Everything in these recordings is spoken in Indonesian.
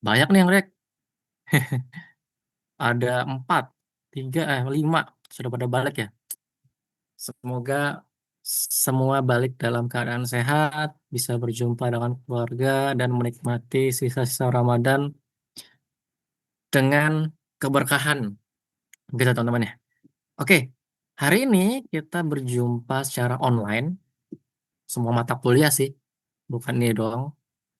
Banyak nih yang rek. Ada 4, 3, 5. Sudah pada balik ya. Semoga semua balik dalam keadaan sehat, bisa berjumpa dengan keluarga, dan menikmati sisa-sisa Ramadan dengan keberkahan. Gitu teman-teman ya. Oke, hari ini kita berjumpa secara online. Semua mata kuliah sih. Bukan ini doang.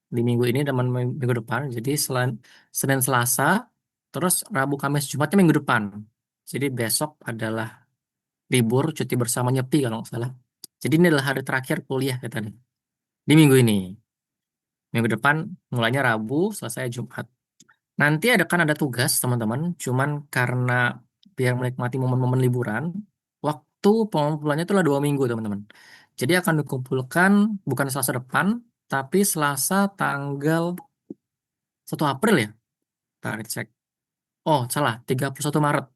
Di minggu ini dan minggu depan. Jadi selain Senin Selasa, terus Rabu Kamis Jumatnya minggu depan. Jadi besok adalah libur, cuti bersama nyepi kalau nggak salah. Jadi ini adalah hari terakhir kuliah kita nih. Di minggu ini. Minggu depan mulainya Rabu, selesai Jumat. Nanti ada tugas teman-teman. Cuman karena biar menikmati momen-momen liburan, waktu pengumpulannya itulah 2 minggu teman-teman. Jadi akan dikumpulkan bukan Selasa depan, tapi Selasa tanggal 1 April ya. Tarik cek. Oh, salah. 31 Maret.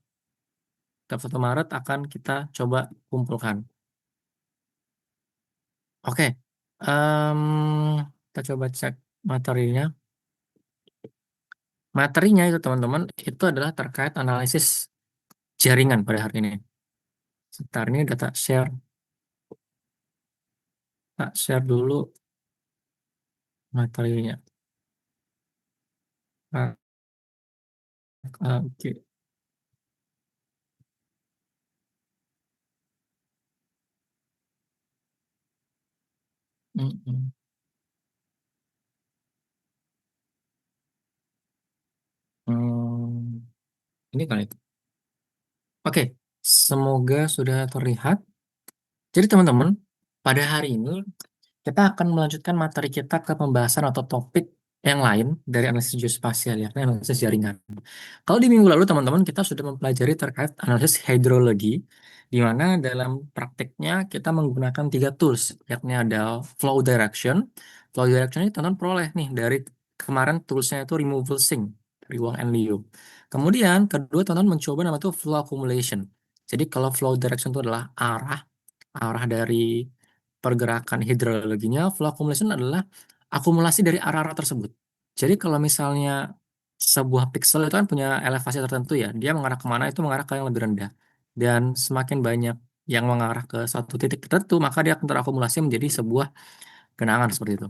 31 Maret akan kita coba kumpulkan. Oke. Em, kita coba cek materinya. Materinya itu teman-teman, itu adalah terkait analisis jaringan pada hari ini. Sebentar, ini data share. Tak share dulu materinya. Ah, oke. Mm-mm. Hmm, ini kan itu. Oke, semoga sudah terlihat. Jadi teman-teman, pada hari ini kita akan melanjutkan materi kita ke pembahasan atau topik yang lain dari analisis geospasial ya, analisis jaringan. Kalau di minggu lalu teman-teman kita sudah mempelajari terkait analisis hidrologi, di mana dalam praktiknya kita menggunakan 3 tools, yakni ada flow direction. Flow direction ini teman-teman peroleh nih dari kemarin toolsnya itu removal sink dari Wang and Liu. Kemudian kedua teman-teman mencoba nama itu flow accumulation. Jadi kalau flow direction itu adalah arah arah dari pergerakan hidrologinya, flow accumulation adalah akumulasi dari arah-arah tersebut. Jadi kalau misalnya sebuah pixel itu kan punya elevasi tertentu ya, dia mengarah kemana itu mengarah ke yang lebih rendah. Dan semakin banyak yang mengarah ke satu titik tertentu, maka dia akan terakumulasi menjadi sebuah genangan seperti itu.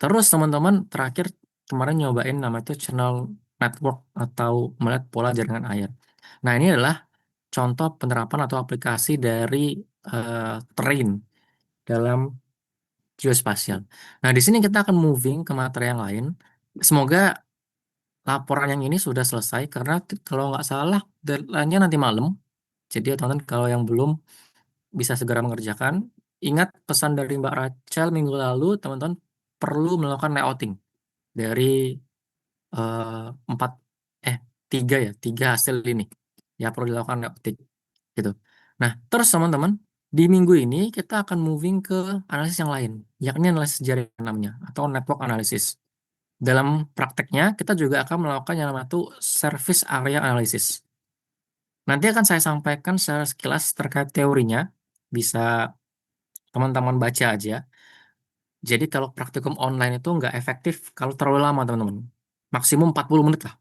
Terus teman-teman terakhir kemarin nyobain nama itu channel network atau melihat pola jaringan air. Nah ini adalah contoh penerapan atau aplikasi dari terrain dalam geospasial. Nah, di sini kita akan moving ke materi yang lain. Semoga laporan yang ini sudah selesai karena kalau nggak salah deadline-nya nanti malam. Jadi ya teman-teman kalau yang belum bisa segera mengerjakan. Ingat pesan dari Mbak Rachel minggu lalu, teman-teman perlu melakukan layouting dari eh, empat, eh tiga hasil ini. Ya perlu dilakukan layouting gitu. Nah, terus teman-teman, di minggu ini kita akan moving ke analisis yang lain, yakni analisis jaringan namanya, atau network analysis. Dalam prakteknya, kita juga akan melakukan yang namanya itu service area analysis. Nanti akan saya sampaikan secara sekilas terkait teorinya, bisa teman-teman baca aja. Jadi kalau praktikum online itu nggak efektif kalau terlalu lama, teman-teman. Maksimum 40 menit lah.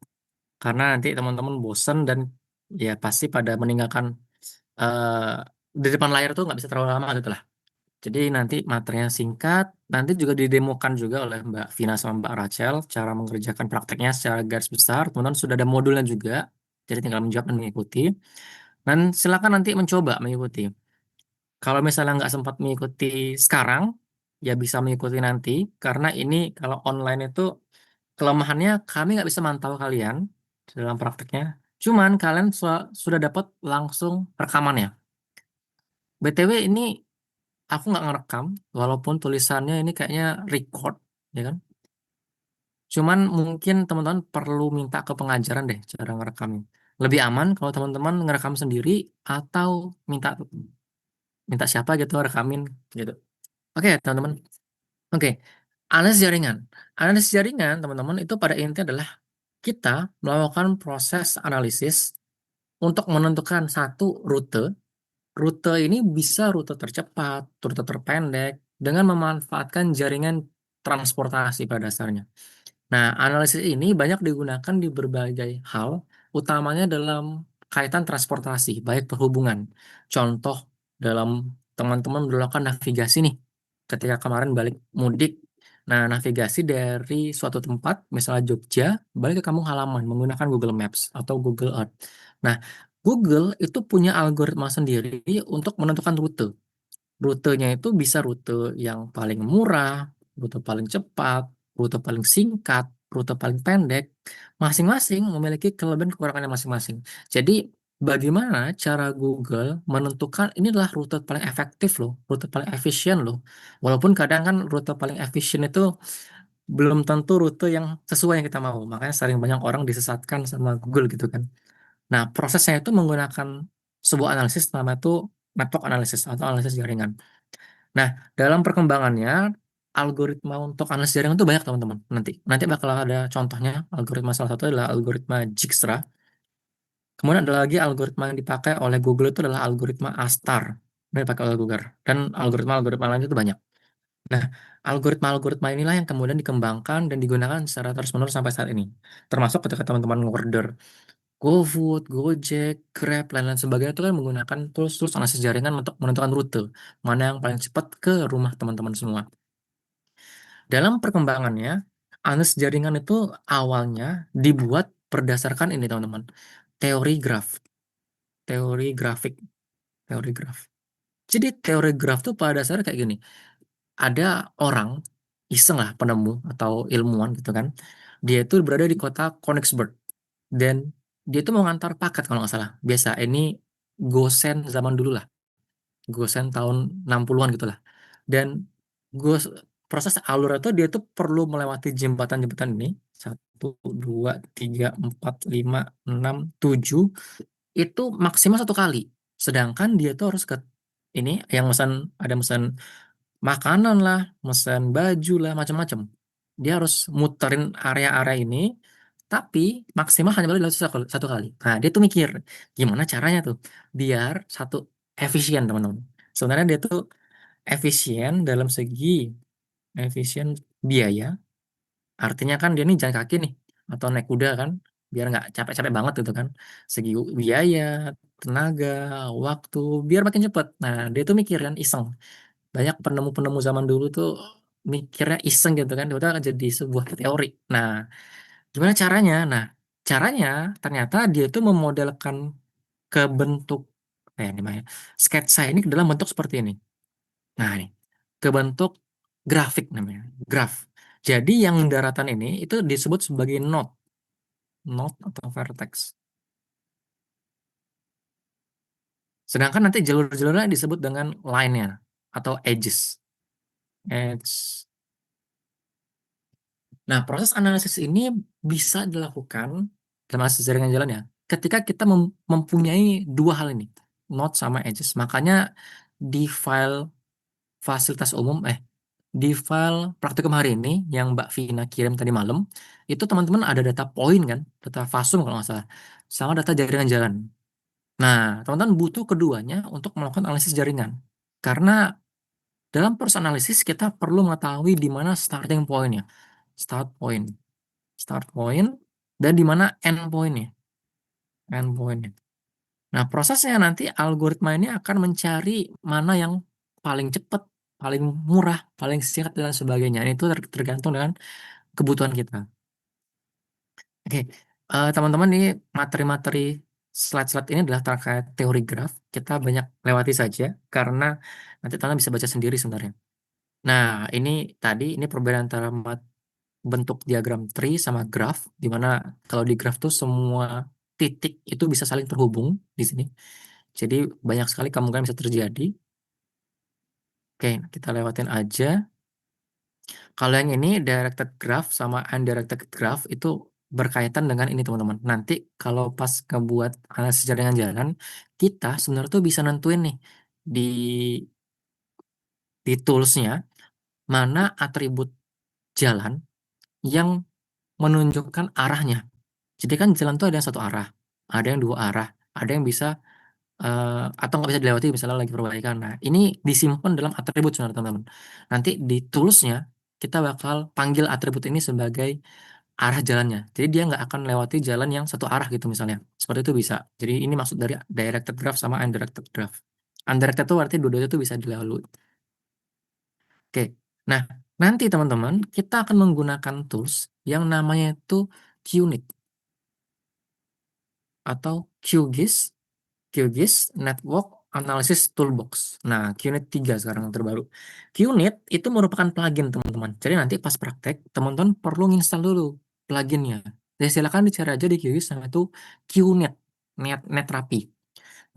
Karena nanti teman-teman bosan dan ya pasti pada meninggalkan eh di depan layar tuh nggak bisa terlalu lama gitu lah. Jadi nanti materinya singkat, nanti juga didemokan juga oleh Mbak Vina sama Mbak Rachel cara mengerjakan prakteknya secara garis besar. Teman-teman sudah ada modulnya juga, jadi tinggal menjawab dan mengikuti. Dan silakan nanti mencoba mengikuti. Kalau misalnya nggak sempat mengikuti sekarang, ya bisa mengikuti nanti, karena ini kalau online itu kelemahannya kami nggak bisa mantau kalian dalam prakteknya. Cuman kalian sudah dapat langsung rekamannya. BTW ini aku nggak ngerekam, walaupun tulisannya ini kayaknya record, ya kan? Cuman mungkin teman-teman perlu minta ke pengajaran deh cara ngerekamnya. Lebih aman kalau teman-teman ngerekam sendiri atau minta minta siapa gitu rekamin gitu. Oke, teman-teman. Oke, analisis jaringan. Analisis jaringan, teman-teman, itu pada intinya adalah kita melakukan proses analisis untuk menentukan satu rute. Rute ini bisa rute tercepat, rute terpendek, dengan memanfaatkan jaringan transportasi pada dasarnya. Nah, analisis ini banyak digunakan di berbagai hal, utamanya dalam kaitan transportasi, baik perhubungan. Contoh dalam teman-teman melakukan navigasi nih, ketika kemarin balik mudik. Nah, navigasi dari suatu tempat, misalnya Jogja, balik ke kampung halaman menggunakan Google Maps atau Google Earth. Nah, Google itu punya algoritma sendiri untuk menentukan rute. Rutenya itu bisa rute yang paling murah, rute paling cepat, rute paling singkat, rute paling pendek. Masing-masing memiliki kelebihan kekurangannya masing-masing. Jadi, bagaimana cara Google menentukan ini adalah rute paling efektif loh, rute paling efisien loh. Walaupun kadang kan rute paling efisien itu belum tentu rute yang sesuai yang kita mau. Makanya sering banyak orang disesatkan sama Google gitu kan. Nah, prosesnya itu menggunakan sebuah analisis namanya itu network analysis atau analisis jaringan. Nah, dalam perkembangannya, algoritma untuk analisis jaringan itu banyak teman-teman. Nanti bakal ada contohnya. Algoritma salah satu adalah algoritma Dijkstra. Kemudian ada lagi algoritma yang dipakai oleh Google itu adalah algoritma Astar. Ini dipakai oleh Google. Dan algoritma-algoritma lain itu banyak. Nah, algoritma-algoritma inilah yang kemudian dikembangkan dan digunakan secara terus-menerus sampai saat ini. Termasuk ketika teman-teman order GoFood, Gojek, Grab, lain-lain sebagainya itu kan menggunakan tools-tools analisis jaringan untuk menentukan rute. Mana yang paling cepat ke rumah teman-teman semua. Dalam perkembangannya, analisis jaringan itu awalnya dibuat berdasarkan ini teman-teman. Teori graf, teori grafik, teori graf. Jadi teori graf tuh pada dasarnya kayak gini. Ada orang, iseng lah penemu atau ilmuwan gitu kan. Dia itu berada di kota Königsberg. Dan dia itu mau ngantar paket kalau nggak salah. Biasa, ini gosen zaman dulu lah. Gosen tahun 60-an gitu lah. Dan gos proses alur itu dia tuh perlu melewati jembatan-jembatan ini. Satu, dua, tiga, empat, lima, enam, tujuh. Itu maksimal satu kali. Sedangkan dia tuh harus ke ini yang pesan ada pesan makanan lah, pesan baju lah, macam-macam. Dia harus muterin area-area ini, tapi maksimal hanya boleh dilakukan satu kali. Nah, dia tuh mikir, gimana caranya tuh biar satu efisien teman-teman. Sebenarnya dia tuh efisien dalam segi efisien biaya, artinya kan dia nih jalan kaki nih, atau naik kuda kan, biar nggak capek-capek banget gitu kan. Segi biaya, tenaga, waktu, biar makin cepet. Nah, dia tuh mikir kan, iseng. Banyak penemu-penemu zaman dulu tuh mikirnya iseng gitu kan, udah jadi sebuah teori. Nah, gimana caranya? Nah, caranya ternyata dia tuh memodelkan ke bentuk ini namanya sketsa ini ke dalam bentuk seperti ini. Nah, ini ke bentuk grafik namanya, graf. Jadi yang daratan ini itu disebut sebagai node atau vertex. Sedangkan nanti jalur-jalurnya disebut dengan line-nya atau edges. Edge. Nah, proses analisis ini bisa dilakukan dalam analisis jaringan jalan ya, ketika kita mempunyai dua hal ini, node sama edges. Makanya di file fasilitas umum, di file praktikum hari ini yang Mbak Vina kirim tadi malam, itu teman-teman ada data point kan, data fasum kalau nggak salah, sama data jaringan jalan. Nah, teman-teman butuh keduanya untuk melakukan analisis jaringan. Karena dalam proses analisis kita perlu mengetahui di mana starting point-nya. Start point, dan di mana end point-nya. End point-nya. Nah, prosesnya nanti algoritma ini akan mencari mana yang paling cepat, paling murah, paling singkat, dan sebagainya. Itu tergantung dengan kebutuhan kita. Oke, teman-teman ini materi-materi slide-slide ini adalah terkait teori graf. Kita banyak lewati saja karena nanti teman bisa baca sendiri sebenarnya. Nah, ini tadi ini perbedaan antara bentuk diagram tree sama graf, di mana kalau di graf tuh semua titik itu bisa saling terhubung di sini. Jadi banyak sekali kemungkinan bisa terjadi. Oke, kita lewatin aja. Kalau yang ini directed graph sama undirected graph itu berkaitan dengan ini teman-teman. Nanti kalau pas ngebuat analisis jaringan jalan, kita sebenarnya tuh bisa nentuin nih di toolsnya mana atribut jalan yang menunjukkan arahnya. Jadi kan jalan tuh ada yang satu arah, ada yang dua arah, ada yang bisa eh, atau nggak bisa dilewati misalnya lagi perbaikan. Nah, ini disimpan dalam atribut sebenarnya teman-teman. Nanti di toolsnya kita bakal panggil atribut ini sebagai arah jalannya. Jadi dia nggak akan lewati jalan yang satu arah gitu misalnya. Seperti itu bisa. Jadi ini maksud dari directed graph sama undirected graph. Undirected itu artinya dua-duanya itu bisa dilalui. Oke. Nah, nanti teman-teman kita akan menggunakan tools yang namanya itu QNIT atau QGIS, QGIS Network Analysis Toolbox. Nah, QNIT 3 sekarang yang terbaru. QNIT itu merupakan plugin teman-teman. Jadi nanti pas praktek, teman-teman perlu install dulu pluginnya. Jadi silakan dicari aja di QGIS sama itu QNIT, Netrapi.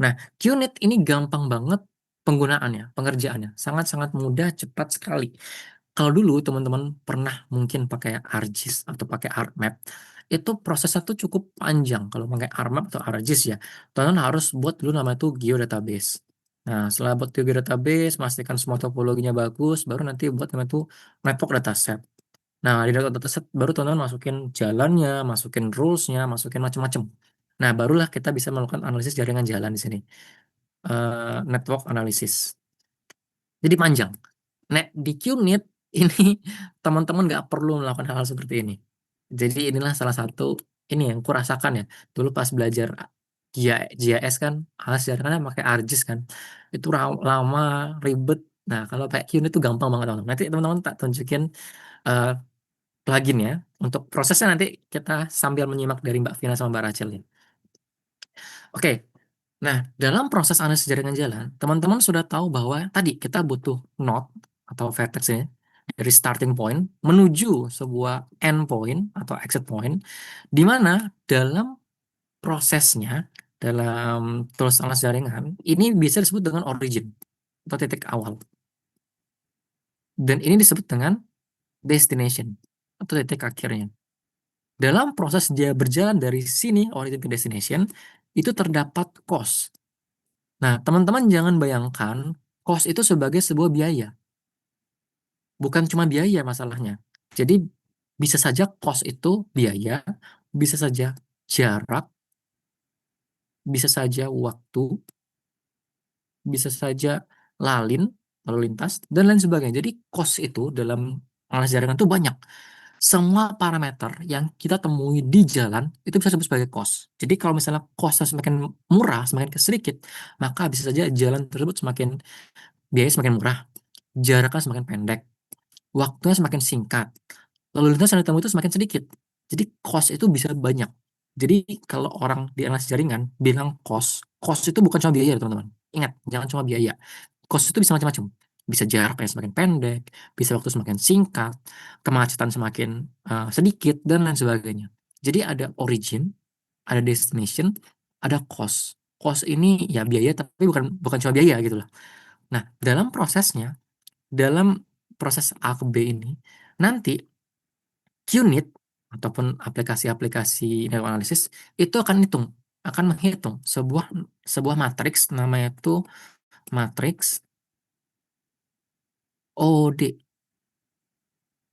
Nah, QNIT ini gampang banget penggunaannya, pengerjaannya. Sangat-sangat mudah, cepat sekali. Kalau dulu teman-teman pernah mungkin pakai ArcGIS atau pakai ArcMap, itu prosesnya tuh cukup panjang. Kalau pakai ArcMap atau ArcGIS ya, teman-teman harus buat dulu nama itu geodatabase. Nah, setelah buat geodatabase, pastikan semua topologinya bagus, baru nanti buat nama itu network dataset. Nah, di network dataset baru teman-teman masukin jalannya, masukin rulesnya, masukin macam-macam. Nah, barulah kita bisa melakukan analisis jaringan jalan di sini. Network analysis. Jadi panjang. Nah, di QNIT ini teman-teman nggak perlu melakukan hal-hal seperti ini. Jadi inilah salah satu ini yang kurasakan ya. Dulu pas belajar GIS kan, jaringannya pakai ArcGIS kan. Itu lama, ribet. Nah, kalau pakai QNIT itu gampang banget teman-teman. Nanti teman-teman tak tunjukin eh, plugin ya. Untuk prosesnya nanti kita sambil menyimak dari Mbak Vina sama Mbak Rachel ya. Oke, nah, dalam proses analisis jaringan jalan, teman-teman sudah tahu bahwa tadi kita butuh node atau vertex ini dari starting point menuju sebuah end point atau exit point, di mana dalam prosesnya, dalam tools analisis jaringan, ini bisa disebut dengan origin atau titik awal. Dan ini disebut dengan destination atau titik akhirnya. Dalam proses dia berjalan dari sini, origin ke destination, itu terdapat cost. Nah, teman-teman jangan bayangkan cost itu sebagai sebuah biaya. Bukan cuma biaya masalahnya. Jadi bisa saja cost itu biaya, bisa saja jarak, bisa saja waktu, bisa saja lalin, lalu lintas, dan lain sebagainya. Jadi cost itu dalam analisis jaringan itu banyak. Semua parameter yang kita temui di jalan itu bisa disebut sebagai cost. Jadi kalau misalnya costnya semakin murah, semakin sedikit, maka bisa saja jalan tersebut semakin biaya semakin murah, jaraknya semakin pendek, waktunya semakin singkat, lalu lintas yang ditemui itu semakin sedikit. Jadi cost itu bisa banyak. Jadi kalau orang di analisis jaringan bilang cost itu bukan cuma biaya, teman-teman. Ingat, jangan cuma biaya. Cost itu bisa macam-macam. Bisa jarak yang semakin pendek, bisa waktu semakin singkat, kemacetan semakin sedikit, dan lain sebagainya. Jadi ada origin, ada destination, ada cost. Cost ini ya biaya, tapi bukan bukan cuma biaya gitu loh. Nah, dalam proses A ke B ini, nanti QNIT ataupun aplikasi-aplikasi network analysis itu akan menghitung sebuah sebuah matriks namanya itu matriks OD.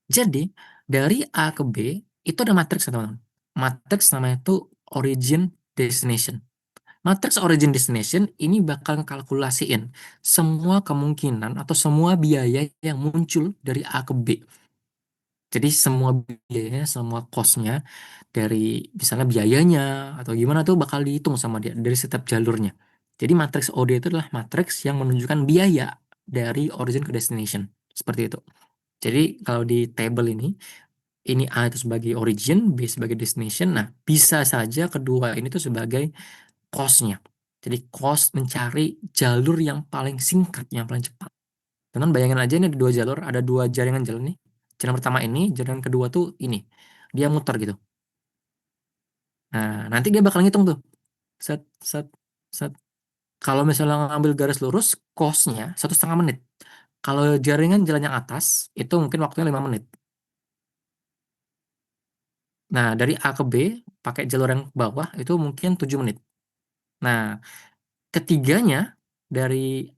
Jadi dari A ke B itu ada matriks teman-teman. Matriks namanya itu origin destination. Matriks origin destination ini bakal kalkulasiin semua kemungkinan atau semua biaya yang muncul dari A ke B. Jadi semua biayanya, semua cost-nya dari misalnya biayanya atau gimana tuh bakal dihitung sama dia dari setiap jalurnya. Jadi matriks OD itu adalah matriks yang menunjukkan biaya dari origin ke destination. Seperti itu. Jadi kalau di table ini A itu sebagai origin, B sebagai destination. Nah, bisa saja kedua ini tuh sebagai cost-nya. Jadi cost mencari jalur yang paling singkat, yang paling cepat. Teman bayangin aja ini ada dua jalur, ada dua jaringan jalan nih. Jaringan pertama ini, jaringan kedua tuh ini. Dia muter gitu. Nah, nanti dia bakal ngitung tuh. Set, set, set. Kalau misalnya ngambil garis lurus, cost-nya 1,5 menit. Kalau jaringan jalan yang atas, itu mungkin waktunya 5 menit. Nah, dari A ke B, pakai jalur yang bawah, itu mungkin 7 menit. Nah, ketiganya dari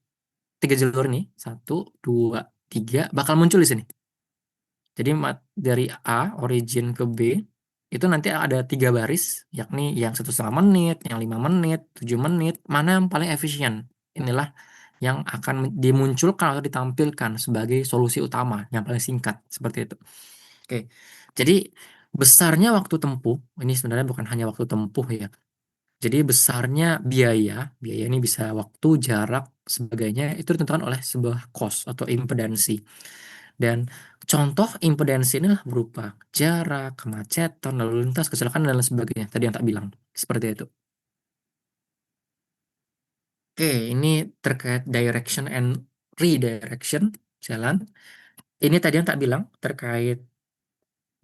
tiga jalur ini, satu, dua, tiga, bakal muncul di sini. Jadi dari A, origin ke B, itu nanti ada 3 baris, yakni yang 1,5 menit, yang 5 menit, 7 menit, mana yang paling efisien. Inilah yang akan dimunculkan atau ditampilkan sebagai solusi utama yang paling singkat seperti itu. Oke, jadi besarnya waktu tempuh ini sebenarnya bukan hanya waktu tempuh ya. Jadi besarnya biaya, biaya ini bisa waktu, jarak, sebagainya itu ditentukan oleh sebuah cost atau impedansi. Dan contoh impedansi ini berupa jarak, kemacetan, lalu lintas, kecelakaan, dan lain sebagainya. Tadi yang tak bilang. Seperti itu. Oke, ini terkait direction and redirection jalan. Ini tadi yang tak bilang terkait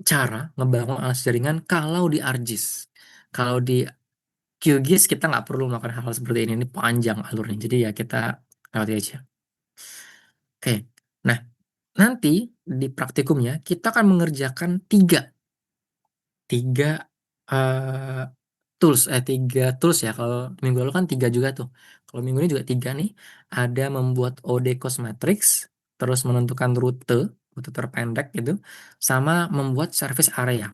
cara ngebangun alas jaringan kalau di ArcGIS. Kalau di QGIS kita nggak perlu melakukan hal-hal seperti ini. Ini panjang alurnya. Jadi ya kita lewati aja. Oke, nah nanti di praktikumnya kita akan mengerjakan tiga eh, tiga tools ya. Kalau minggu lalu kan tiga juga tuh. Kalau minggu ini juga tiga nih. Ada membuat OD Cost Matrix, terus menentukan rute terpendek gitu, sama membuat service area.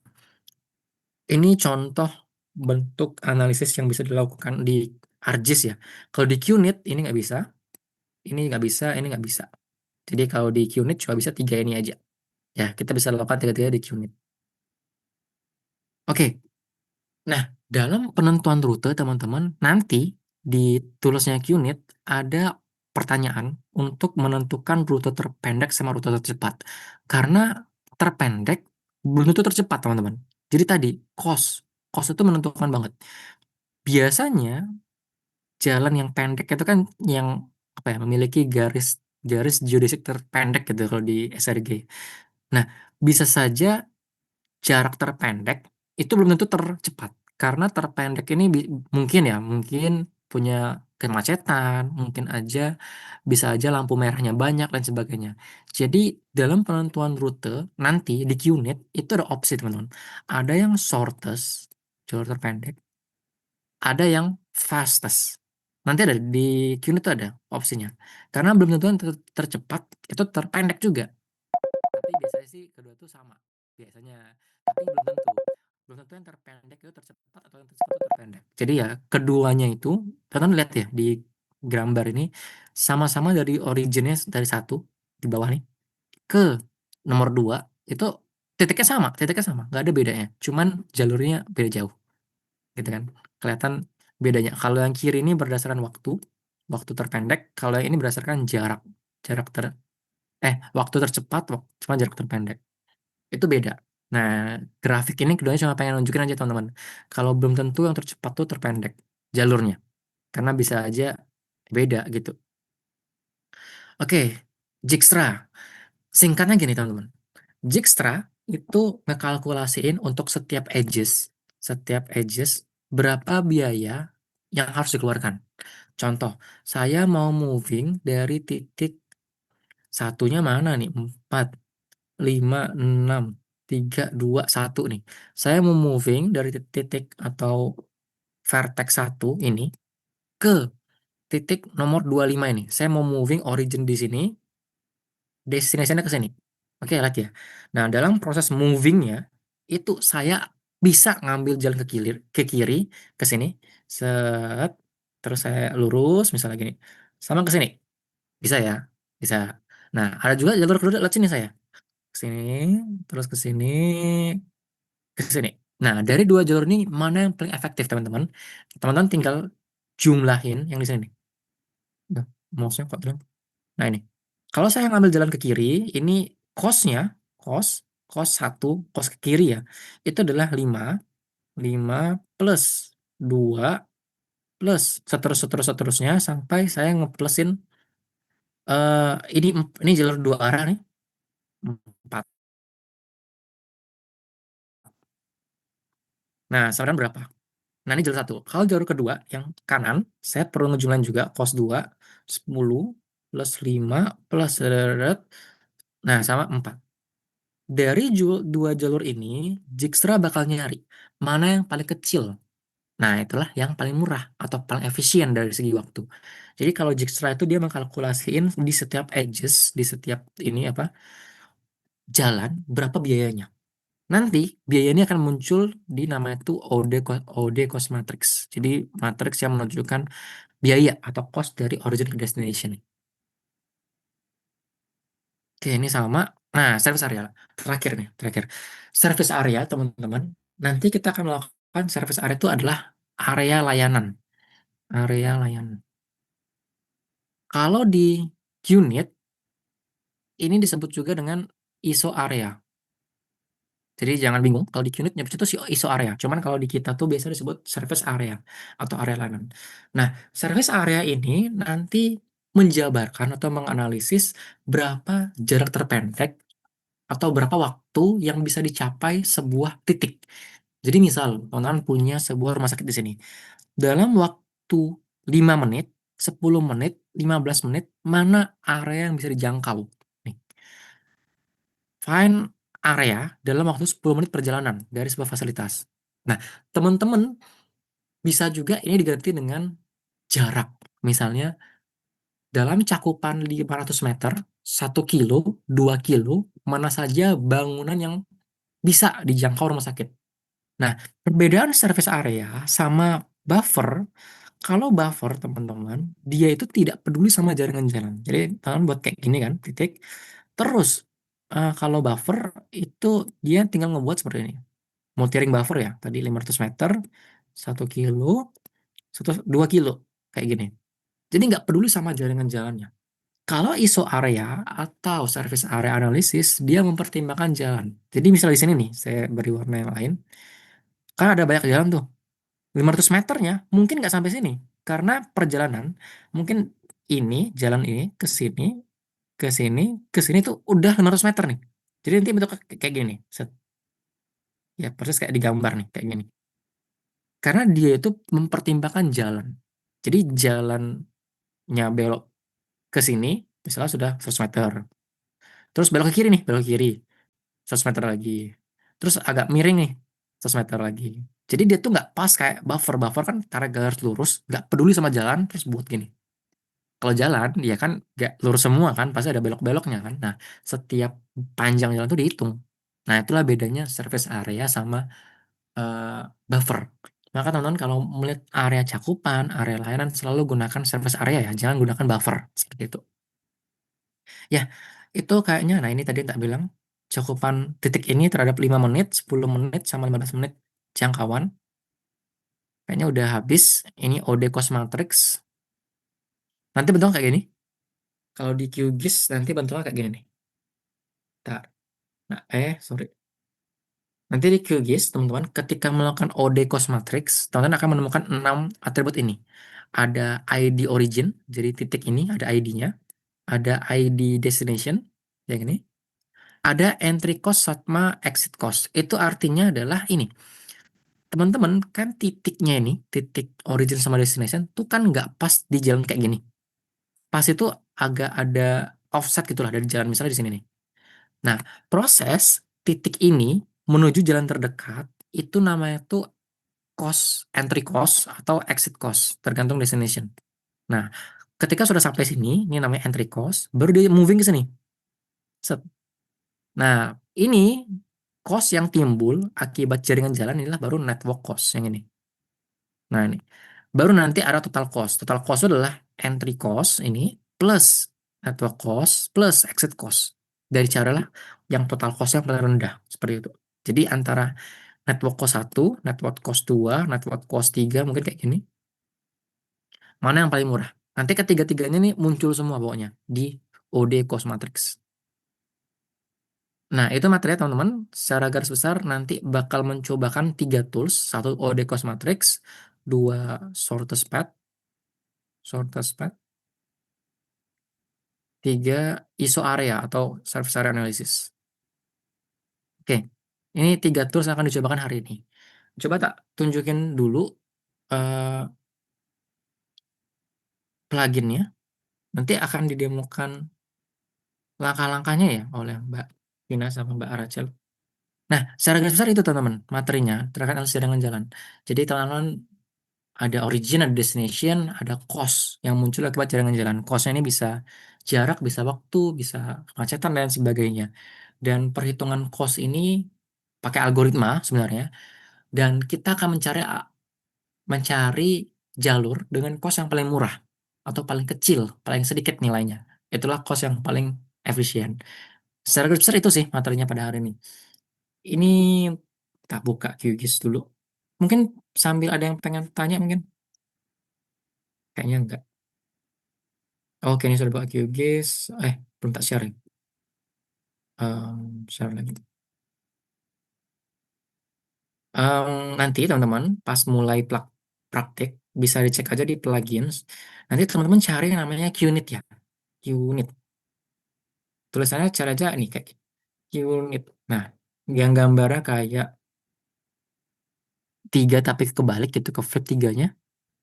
Ini contoh bentuk analisis yang bisa dilakukan di ArcGIS ya. Kalau di QNIT ini nggak bisa, ini nggak bisa, ini nggak bisa. Jadi kalau di QNIT cuma bisa tiga ini aja. Ya, kita bisa lakukan tiga-tiga di QNIT. Oke, nah, dalam penentuan rute, teman-teman, nanti di tulisnya QNIT ada pertanyaan untuk menentukan rute terpendek sama rute tercepat. Karena terpendek belum tentu tercepat, teman-teman. Jadi tadi, cost itu menentukan banget. Biasanya jalan yang pendek itu kan yang apa ya, memiliki garis garis geodesis terpendek gitu kalau di SRG. Nah, bisa saja jarak terpendek itu belum tentu tercepat karena terpendek ini mungkin punya kemacetan, mungkin aja bisa aja lampu merahnya banyak dan sebagainya. Jadi dalam penentuan rute nanti di QNet itu ada opsi teman-teman. Ada yang shortest, jalur terpendek, ada yang fastest. Nanti ada di QNet itu ada opsinya. Karena belum tentu yang tercepat itu terpendek juga. Tapi biasanya sih kedua itu sama biasanya, tapi belum tentu yang terpendek itu tercepat atau yang tercepat itu terpendek. Jadi ya keduanya itu kalian lihat ya di gambar ini sama-sama dari originnya dari satu di bawah nih ke nomor dua itu titiknya sama nggak ada bedanya, cuman jalurnya beda jauh gitu kan, kelihatan bedanya. Kalau yang kiri ini berdasarkan waktu terpendek, kalau yang ini berdasarkan jarak waktu tercepat, cuma jarak terpendek. Itu beda. Nah, grafik ini keduanya cuma pengen nunjukin aja teman-teman. Kalau belum tentu yang tercepat tuh terpendek jalurnya. Karena bisa aja beda gitu. Oke, Dijkstra. Singkatnya gini teman-teman. Dijkstra itu ngekalkulasiin untuk setiap edges berapa biaya yang harus dikeluarkan. Contoh, saya mau moving dari titik satunya mana nih? 4, 5, 6, 3, 2, 1 nih. Saya mau moving dari titik atau vertex 1 ini ke titik nomor 25 ini. Saya mau moving origin di sini, destination ke sini. Oke, lihat ya. Nah, dalam proses movingnya itu saya bisa ngambil jalan ke kiri, ke sini, set, terus saya lurus misalnya gini, sama ke sini. Bisa ya? Bisa. Nah, ada juga jalur kedua lewat sini saya. Ke sini, terus ke sini, ke sini. Nah, dari dua jalur ini mana yang paling efektif, teman-teman? Teman-teman tinggal jumlahin yang di sini nih. Nah, mouse-nya kok bilang. Nah, ini. Kalau saya ngambil jalan ke kiri, ini cost-nya, cost, cost 1, cost ke kiri ya, itu adalah 5, 5 plus 2 plus seterusnya sampai saya ngeplusin ini jalur dua arah nih, 4. Nah, saran berapa? Nah, ini jalur satu. Kalau jalur kedua, yang kanan, saya perlu ngejumlahin juga cos 2, 10 plus 5 plus nah sama 4. Dari dua jalur ini, Dijkstra bakal nyari mana yang paling kecil. Nah, itulah yang paling murah atau paling efisien dari segi waktu. Jadi kalau Dijkstra itu dia mengkalkulasiin di setiap edges, di setiap ini apa jalan, berapa biayanya. Nanti biaya ini akan muncul di namanya itu OD cost matrix. Jadi matriks yang menunjukkan biaya atau cost dari origin ke destination. Oke, ini sama. Nah, service area. Terakhir nih, terakhir. Service area, teman-teman. Nanti kita akan melakukan service area itu adalah area layanan. Area layanan. Kalau di unit, ini disebut juga dengan ISO area. Jadi jangan bingung, kalau di unit nyebut itu ISO area. Cuman kalau di kita tuh biasa disebut service area atau area layanan. Nah, service area ini nanti menjabarkan atau menganalisis berapa jarak terpendek atau berapa waktu yang bisa dicapai sebuah titik. Jadi misal, teman-teman punya sebuah rumah sakit di sini. Dalam waktu 5 menit, 10 menit, 15 menit, mana area yang bisa dijangkau? Nih, find area dalam waktu 10 menit perjalanan dari sebuah fasilitas. Nah, teman-teman bisa juga ini diganti dengan jarak. Misalnya, dalam cakupan 500 meter, 1 kilo, 2 kilo, mana saja bangunan yang bisa dijangkau rumah sakit. Nah, perbedaan service area sama buffer, kalau buffer teman-teman, dia itu tidak peduli sama jaringan jalan. Jadi teman buat kayak gini kan, titik. Terus, kalau buffer itu dia tinggal ngebuat seperti ini. Multiring buffer ya, tadi 500 meter, 1 kilo, 2 kilo, kayak gini. Jadi nggak peduli sama jaringan jalannya. Kalau ISO area atau service area analysis, dia mempertimbangkan jalan. Jadi misal di sini nih, saya beri warna yang lain. Kan ada banyak jalan tuh. 500 meternya mungkin nggak sampai sini. Karena perjalanan, mungkin ini, jalan ini, ke sini, ke sini tuh udah 500 meter nih. Jadi nanti bentuk kayak gini. Set. Ya, persis kayak digambar nih, kayak gini. Karena dia itu mempertimbangkan jalan. Jadi jalannya belok ke sini, misalnya sudah 100 meter. Terus belok ke kiri nih, belok ke kiri. 100 meter lagi. Terus agak miring nih, 100 meter lagi. Jadi dia tuh nggak pas kayak buffer. Buffer kan tarik garis lurus, nggak peduli sama jalan, terus buat gini. Kalau jalan, dia kan nggak lurus semua kan, pasti ada belok-beloknya kan. Nah, setiap panjang jalan tuh dihitung. Nah, itulah bedanya service area sama eh, buffer. Maka teman-teman kalau melihat area cakupan, area layanan selalu gunakan service area ya, jangan gunakan buffer seperti itu. Ya, itu kayaknya, nah ini tadi tak bilang, cakupan titik ini terhadap 5 menit, 10 menit, sama 15 menit jangkauan. Kayaknya udah habis. Ini OD Cost Matrix. Nanti bentuknya kayak gini. Kalau di QGIS nanti bentuknya kayak gini nih. Bentar. Nah, sorry. Nanti di QGIS, teman-teman, ketika melakukan OD Cost Matrix, teman-teman akan menemukan 6 atribut ini. Ada ID origin, jadi titik ini ada ID-nya. Ada ID destination, yang ini. Ada entry cost sama exit cost. Itu artinya adalah ini. Teman-teman, kan titiknya ini, titik origin sama destination, tuh kan nggak pas di jalan kayak gini. Pas itu agak ada offset gitulah dari jalan, misalnya di sini nih. Nah, proses titik ini menuju jalan terdekat, itu namanya tuh cost, entry cost, atau exit cost, tergantung destination. Nah, ketika sudah sampai sini, ini namanya entry cost, baru dia moving ke sini. Set. Nah, ini cost yang timbul akibat jaringan jalan inilah baru network cost yang ini. Nah, ini. Baru nanti ada total cost. Total cost itu adalah entry cost ini plus network cost plus exit cost. Dari caralah yang total cost yang paling rendah. Seperti itu. Jadi antara network cost 1, network cost 2, network cost 3 mungkin kayak gini. Mana yang paling murah? Nanti ketiga-tiganya nih muncul semua pokoknya di OD Cost Matrix. Nah, itu materinya teman-teman. Secara garis besar nanti bakal mencobakan 3 tools. Satu OD Cost Matrix, dua Shortest Path, tiga ISO area atau Service Area Analysis. Oke, ini 3 tools yang akan dicobakan hari ini. Coba tak tunjukin dulu eh, pluginnya. Nanti akan didemokan langkah-langkahnya ya oleh Mbak Vina sama Mbak Rachel. Nah, secara garis besar itu teman-teman materinya terkait analisis dengan jalan. Jadi teman-teman ada origin, ada destination, ada cost yang muncul akibat jaringan jalan. Costnya ini bisa jarak, bisa waktu, bisa kemacetan dan sebagainya. Dan perhitungan cost ini pakai algoritma sebenarnya. Dan kita akan mencari jalur dengan cost yang paling murah atau paling kecil, paling sedikit nilainya. Itulah cost yang paling efisien. Secara garis besar itu sih materinya pada hari ini. Ini tak buka QGIS dulu. Mungkin sambil ada yang pengen tanya mungkin? Kayaknya enggak. Oke, ini sudah buka QGIS. Belum tak share ya. Share lagi. Nanti teman-teman pas mulai praktik bisa dicek aja di plugins. Nanti teman-teman cari yang namanya QUnit ya. QUnit. Tulisannya cara aja nih kayak QUnit. Nah, yang gambarnya kayak tiga tapi kebalik gitu ke flip tiganya.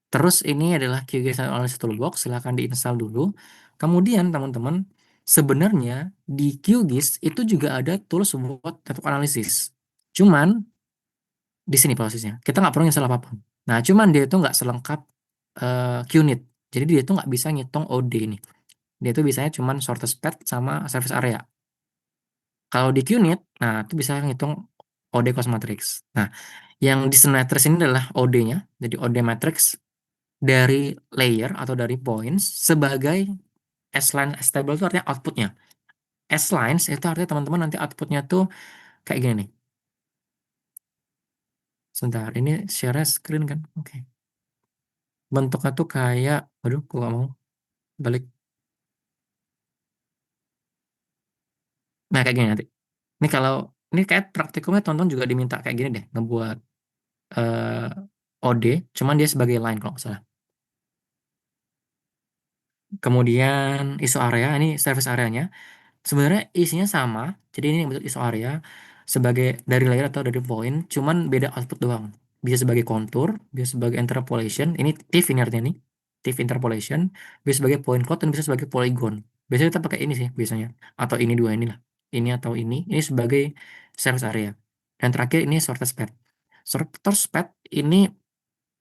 Terus ini adalah QGIS Analysis Toolbox, silahkan diinstal dulu. Kemudian teman-teman, sebenarnya di QGIS itu juga ada tools buat network analysis. Cuman di sini prosesnya, kita nggak perlu install apapun. Nah, cuman dia itu nggak selengkap QNIT. Jadi dia itu nggak bisa ngitung OD nih. Dia itu biasanya cuman shortest path sama service area. Kalau di QNIT, nah itu bisa ngitung OD cost matrix. Nah, yang di matrix ini adalah OD-nya, jadi OD matrix dari layer atau dari points sebagai S-line stable itu artinya outputnya. S-lines itu artinya teman-teman nanti outputnya tuh kayak gini nih. Sebentar, ini share screen kan? Oke. Bentuknya tuh kayak, aduh, gua gak mau balik. Nah, kayak gini nanti. Ini kalau, ini kayak praktikumnya tonton juga diminta kayak gini deh, ngebuat OD, cuman dia sebagai line kalau nggak salah. Kemudian ISO area, ini service areanya. Sebenarnya isinya sama, jadi ini yang bentuk ISO area sebagai dari layer atau dari point, cuman beda output doang. Bisa sebagai contour, bisa sebagai interpolation, ini TIFF ini artinya nih, TIFF interpolation, bisa sebagai point cloud dan bisa sebagai polygon. Biasanya kita pakai ini sih biasanya, atau ini dua inilah, ini atau ini sebagai service area. Dan terakhir ini shortest path. Shortest path ini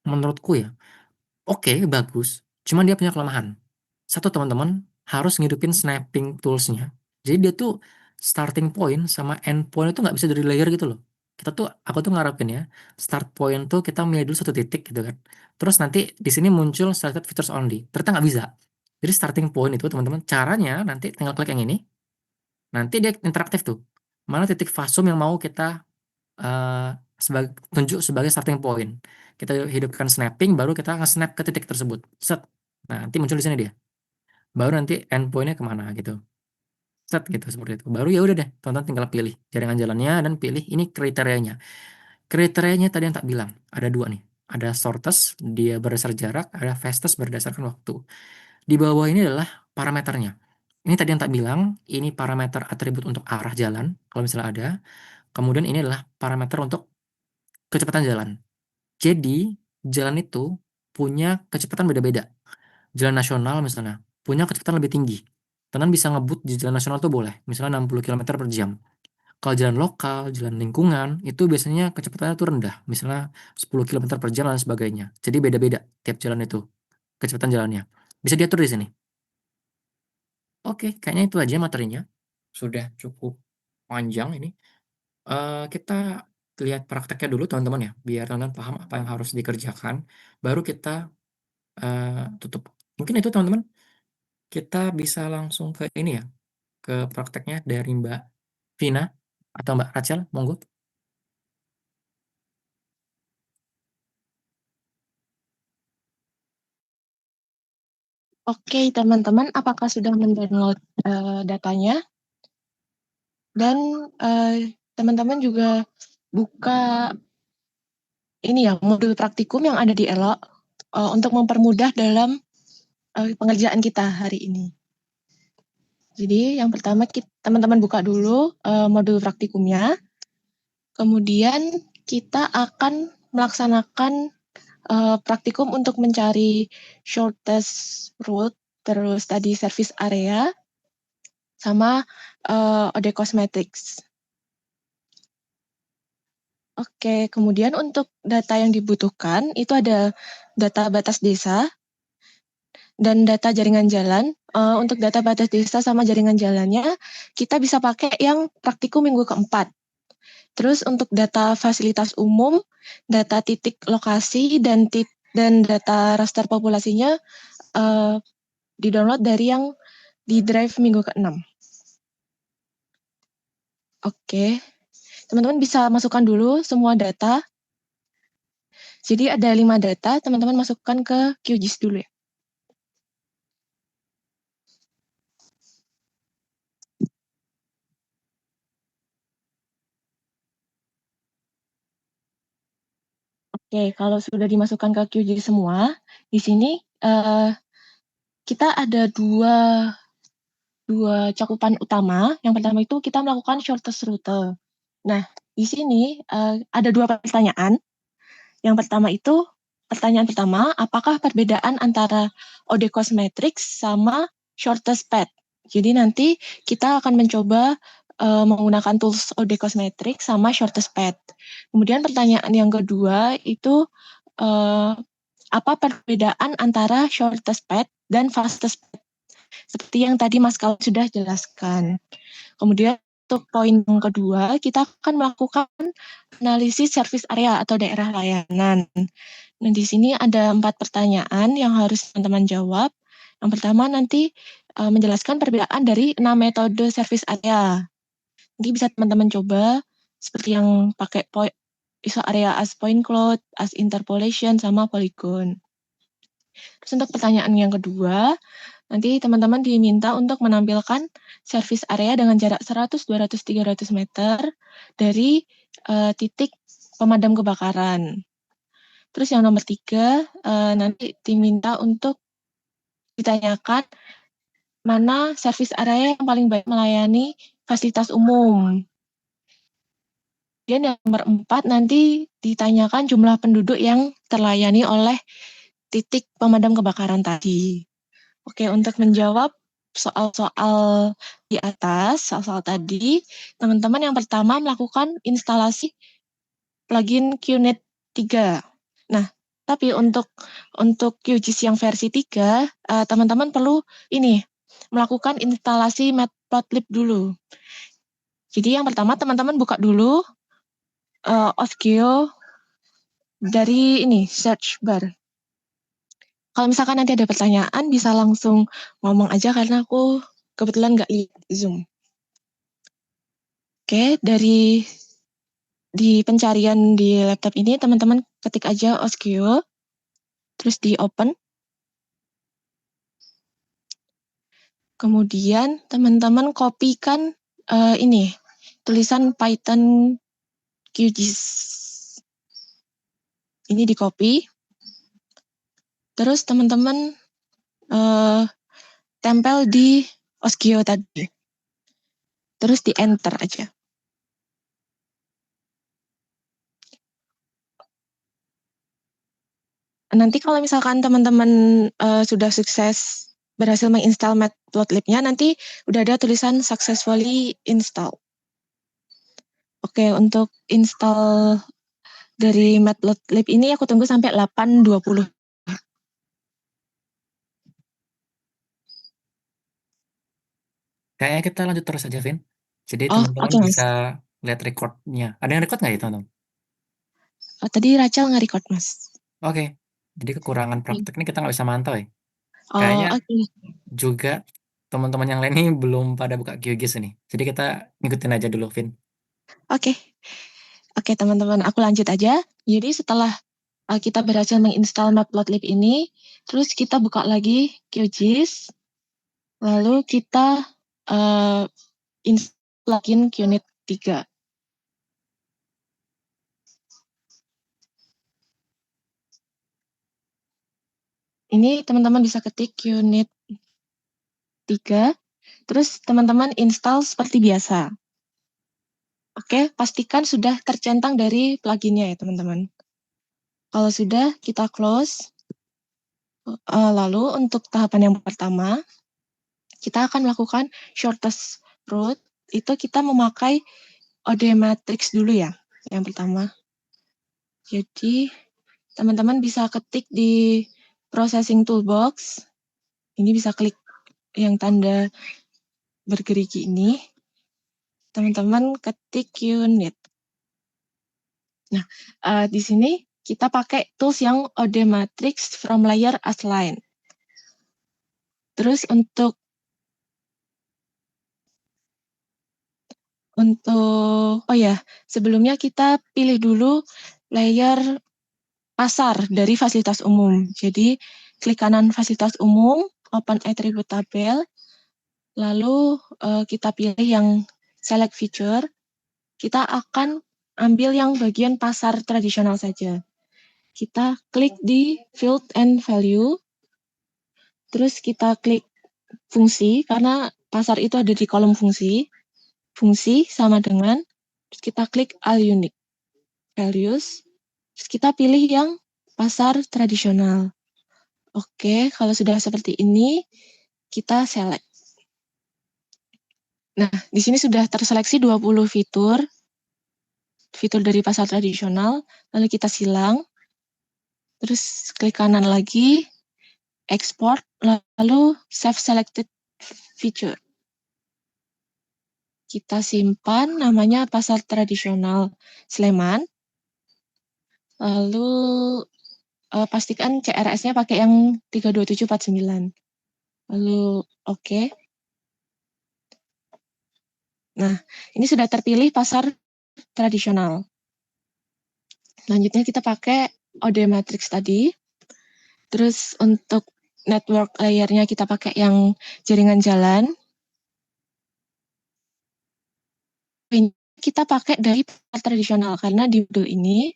menurutku ya, oke, bagus. Cuman dia punya kelemahan. Satu teman-teman harus ngidupin snapping toolsnya. Jadi dia tuh starting point sama end point itu nggak bisa dari layer gitu loh. Aku tuh ngarepin ya, start point tuh kita milih dulu satu titik gitu kan. Terus nanti di sini muncul selected features only. Ternyata nggak bisa. Jadi starting point itu teman-teman caranya nanti tinggal klik yang ini. Nanti dia interaktif tuh. Mana titik fasum yang mau kita eh, sebagai tunjuk sebagai starting point. Kita hidupkan snapping, baru kita nge-snap ke titik tersebut. Set. Nah, nanti muncul di sini dia. Baru nanti endpointnya kemana gitu. Set gitu seperti itu. Baru ya udah deh, tonton tinggal pilih jaringan jalannya dan pilih ini kriterianya. Kriterianya tadi yang tak bilang, ada dua nih. Ada shortest, dia berdasar jarak, ada fastest berdasarkan waktu. Di bawah ini adalah parameternya. Ini tadi yang tak bilang, ini parameter atribut untuk arah jalan, kalau misalnya ada. Kemudian ini adalah parameter untuk kecepatan jalan. Jadi, jalan itu punya kecepatan beda-beda. Jalan nasional misalnya, punya kecepatan lebih tinggi. Tenan bisa ngebut di jalan nasional tuh boleh, misalnya 60 km per jam. Kalau jalan lokal, jalan lingkungan, itu biasanya kecepatannya tuh rendah, misalnya 10 km per jam dan sebagainya. Jadi beda-beda tiap jalan itu, kecepatan jalannya. Bisa diatur di sini. Oke, kayaknya itu aja materinya. Sudah cukup panjang ini. Kita lihat prakteknya dulu teman-teman ya, biar teman-teman paham apa yang harus dikerjakan. Baru kita tutup. Mungkin itu teman-teman, kita bisa langsung ke ini ya, ke prakteknya dari Mbak Vina atau Mbak Rachel, monggo. Oke, teman-teman, apakah sudah mendownload datanya? Dan teman-teman juga buka ini ya, modul praktikum yang ada di Elo untuk mempermudah dalam pengerjaan kita hari ini. Jadi yang pertama teman-teman buka dulu modul praktikumnya, kemudian kita akan melaksanakan praktikum untuk mencari shortest route, terus tadi service area, sama OD Cosmetics. Oke, kemudian untuk data yang dibutuhkan itu ada data batas desa dan data jaringan jalan. Untuk data batas desa sama jaringan jalannya, kita bisa pakai yang praktikum minggu keempat. Terus untuk data fasilitas umum, data titik lokasi, dan data raster populasinya di-download dari yang di drive minggu ke-6. Oke, teman-teman bisa masukkan dulu semua data. Jadi ada 5 data, teman-teman masukkan ke QGIS dulu ya. Oke, kalau sudah dimasukkan ke QGIS semua, di sini kita ada dua cakupan utama. Yang pertama itu kita melakukan shortest route. Nah, di sini ada 2 pertanyaan. Yang pertama itu, pertanyaan pertama, apakah perbedaan antara OD Cosmetrics sama shortest path? Jadi nanti kita akan mencoba menggunakan tools OD Cosmetrics sama shortest path. Kemudian pertanyaan yang kedua itu, apa perbedaan antara shortest path dan fastest path? Seperti yang tadi Mas Kal sudah jelaskan. Kemudian untuk poin yang kedua, kita akan melakukan analisis service area atau daerah layanan. Nah, di sini ada 4 pertanyaan yang harus teman-teman jawab. Yang pertama nanti menjelaskan perbedaan dari 6 metode service area. Nanti bisa teman-teman coba seperti yang pakai ISO area as point cloud, as interpolation, sama polygon. Terus untuk pertanyaan yang kedua, nanti teman-teman diminta untuk menampilkan service area dengan jarak 100, 200, 300 meter dari titik pemadam kebakaran. Terus yang nomor 3, nanti diminta untuk ditanyakan mana service area yang paling baik melayani fasilitas umum. Dan yang nomor 4, nanti ditanyakan jumlah penduduk yang terlayani oleh titik pemadam kebakaran tadi. Oke, untuk menjawab soal-soal di atas, soal-soal tadi, teman-teman yang pertama melakukan instalasi plugin QNet 3. Nah, tapi untuk QGIS yang versi 3, teman-teman perlu ini melakukan instalasi Matplotlib dulu. Jadi yang pertama teman-teman buka dulu Osgeo dari ini search bar. Kalau misalkan nanti ada pertanyaan, bisa langsung ngomong aja karena aku kebetulan nggak lihat Zoom. Oke, di pencarian di laptop ini, teman-teman ketik aja Osgeo, terus di open. Kemudian teman-teman kopikan ini, tulisan Python QGIS. Ini di copy. Terus teman-teman tempel di Osgeo tadi. Terus di enter aja. Nanti kalau misalkan teman-teman sudah sukses berhasil menginstal Matplotlib-nya, nanti udah ada tulisan successfully install. Oke, untuk install dari Matplotlib ini aku tunggu sampai 8.20. Kayaknya kita lanjut terus aja, Vin. Jadi Oh, teman-teman oke bisa Mas. lihat recordnya. Ada yang record nggak ya, teman-teman? Tadi Rachel nge-record Mas. Oke. Jadi kekurangan praktek ini kita nggak bisa mantau ya. Oh, Kayaknya oke. juga teman-teman yang lain ini belum pada buka QGIS ini. Jadi kita ngikutin aja dulu, Vin. Oke. Oke, teman-teman, aku lanjut aja. Jadi setelah kita berhasil menginstal Matplotlib ini, terus kita buka lagi QGIS, lalu kita install plugin QNet 3. Ini teman-teman bisa ketik QNet 3, terus teman-teman install seperti biasa. Oke, pastikan sudah tercentang dari pluginnya ya, teman-teman. Kalau sudah, kita close. Lalu untuk tahapan yang pertama, kita akan melakukan shortest route. Itu kita memakai OD Matrix dulu ya, yang pertama. Jadi, teman-teman bisa ketik di Processing Toolbox. Ini bisa klik yang tanda bergerigi ini. Teman-teman ketik unit. Nah, di sini kita pakai tools yang OD Matrix from layer as line. Terus untuk Sebelumnya kita pilih dulu layer pasar dari fasilitas umum. Jadi, klik kanan fasilitas umum, open attribute tabel, lalu kita pilih yang select feature. Kita akan ambil yang bagian pasar tradisional saja. Kita klik di field and value, terus kita klik fungsi, karena pasar itu ada di kolom fungsi. Fungsi sama dengan, terus kita klik all unique values, terus kita pilih yang pasar tradisional. Oke, kalau sudah seperti ini, kita select. Nah, di sini sudah terseleksi 20 fitur dari pasar tradisional, lalu kita silang, terus klik kanan lagi, export, lalu save selected feature. Kita simpan, namanya pasar tradisional Sleman, lalu pastikan CRS-nya pakai yang 32749. Lalu oke. Nah, ini sudah terpilih pasar tradisional. Selanjutnya kita pakai OD matrix tadi. Terus untuk network layer-nya kita pakai yang jaringan jalan. Kita pakai dari pasar tradisional karena di modul ini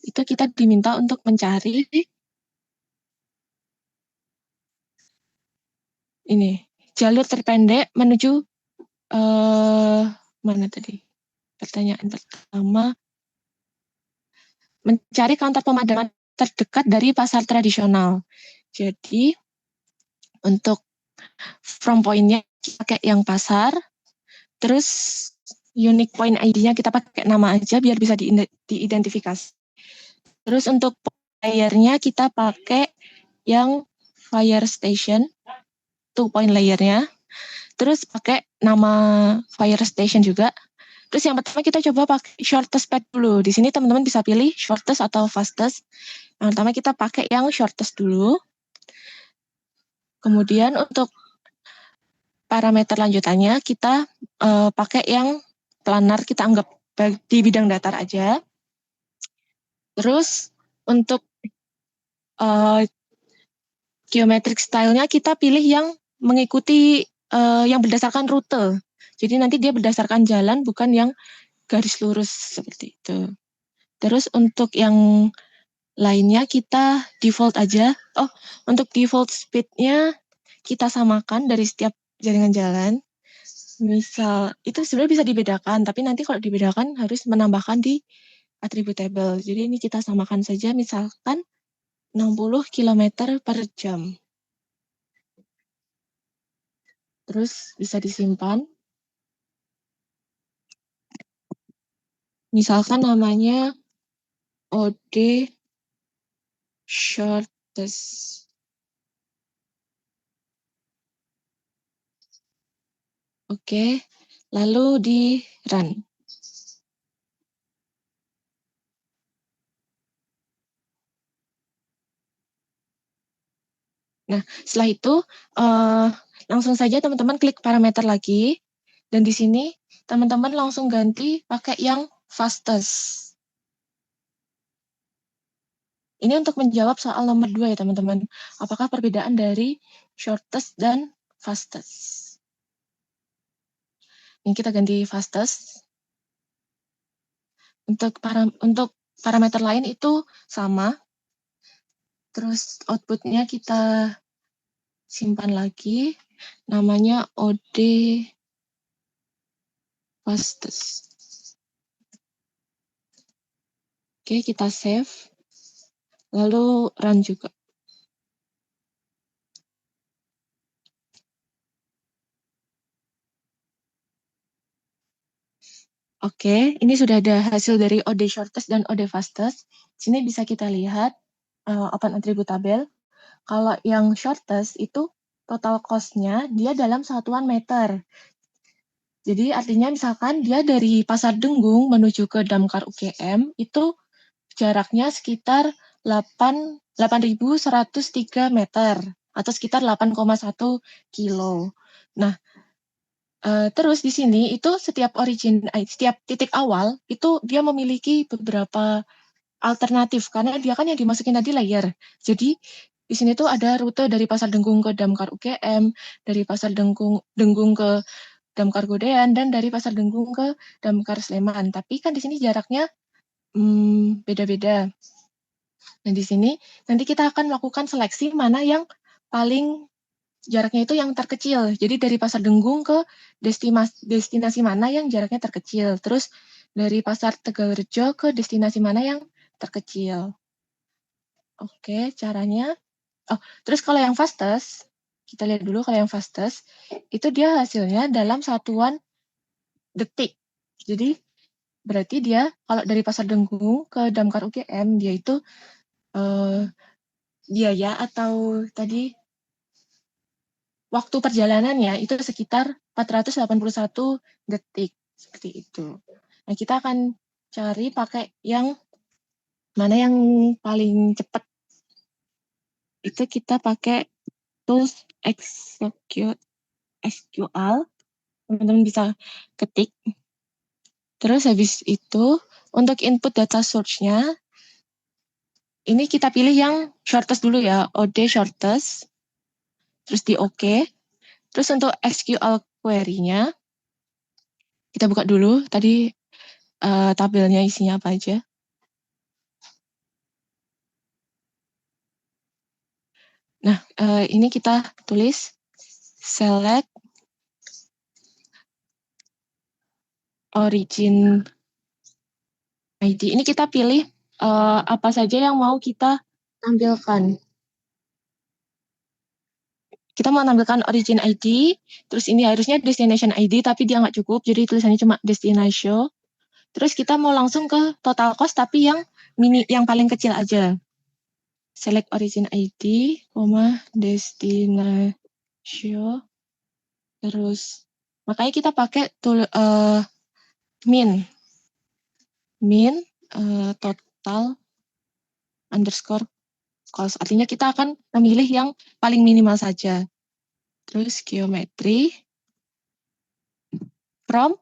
itu kita diminta untuk mencari ini jalur terpendek menuju mana tadi? Pertanyaan pertama, mencari counter pemadaman terdekat dari pasar tradisional. Jadi untuk from point-nya kita pakai yang pasar, terus unique point ID-nya kita pakai nama aja biar bisa diidentifikasi. Terus untuk layer-nya kita pakai yang fire station, 2 point layer-nya. Terus pakai nama fire station juga. Terus yang pertama kita coba pakai shortest path dulu. Di sini teman-teman bisa pilih shortest atau fastest. Yang pertama kita pakai yang shortest dulu. Kemudian untuk parameter lanjutannya kita pakai yang planar, kita anggap di bidang datar aja. Terus untuk geometric style-nya kita pilih yang mengikuti yang berdasarkan rute. Jadi nanti dia berdasarkan jalan, bukan yang garis lurus seperti itu. Terus untuk yang lainnya kita default aja. Oh, untuk default speed-nya kita samakan dari setiap jaringan jalan. Misal, itu sebenarnya bisa dibedakan, tapi nanti kalau dibedakan harus menambahkan di atribut table. Jadi ini kita samakan saja, misalkan 60 km per jam. Terus bisa disimpan. Misalkan namanya OD shortest. Oke, lalu di run. Nah, setelah itu langsung saja teman-teman klik parameter lagi. Dan di sini teman-teman langsung ganti pakai yang fastest. Ini untuk menjawab soal nomor 2 ya teman-teman. Apakah perbedaan dari shortest dan fastest? Ini kita ganti fastest. Untuk parameter lain itu sama. Terus outputnya kita simpan lagi. Namanya OD fastest. Oke, kita save. Lalu run juga. Oke, ini sudah ada hasil dari OD shortest dan OD fastest. Sini bisa kita lihat open attribute tabel. Kalau yang shortest itu total cost-nya dia dalam satuan meter. Jadi artinya misalkan dia dari Pasar Denggung menuju ke Damkar UGM itu jaraknya sekitar 8.103 meter atau sekitar 8,1 kilo. Nah, Terus di sini itu setiap titik awal itu dia memiliki beberapa alternatif karena dia kan yang dimasukin tadi layer. Jadi di sini tuh ada rute dari Pasar Dengung ke Damkar UGM, dari Pasar Dengung ke Damkar Godean, dan dari Pasar Dengung ke Damkar Sleman. Tapi kan di sini jaraknya beda-beda. Nah di sini nanti kita akan melakukan seleksi mana yang paling jaraknya itu yang terkecil. Jadi dari Pasar Dengung ke destinasi mana yang jaraknya terkecil. Terus dari Pasar Tegalrejo ke destinasi mana yang terkecil. Oke, caranya. Oh, terus kalau yang fastest, kita lihat dulu kalau yang fastest, itu dia hasilnya dalam satuan detik. Jadi berarti dia kalau dari Pasar Dengung ke Damkar UGM, dia itu biaya atau tadi waktu perjalanannya itu sekitar 481 detik. Seperti itu. Nah, kita akan cari pakai yang mana yang paling cepat. Itu kita pakai tools SQL. Teman-teman bisa ketik. Terus habis itu, untuk input data source-nya, ini kita pilih yang shortest dulu ya, OD shortest. Terus di OK. Terus untuk SQL query-nya, kita buka dulu tadi tabelnya isinya apa aja. Nah, ini kita tulis select origin ID. Ini kita pilih apa saja yang mau kita tampilkan. Kita mau tampilkan origin ID, terus ini harusnya destination ID, tapi dia nggak cukup, jadi tulisannya cuma destination. Terus kita mau langsung ke total cost, tapi yang paling kecil aja. Select origin ID, destination. Terus, makanya kita pakai min total underscore cost. Artinya kita akan memilih yang paling minimal saja. Terus geometri from.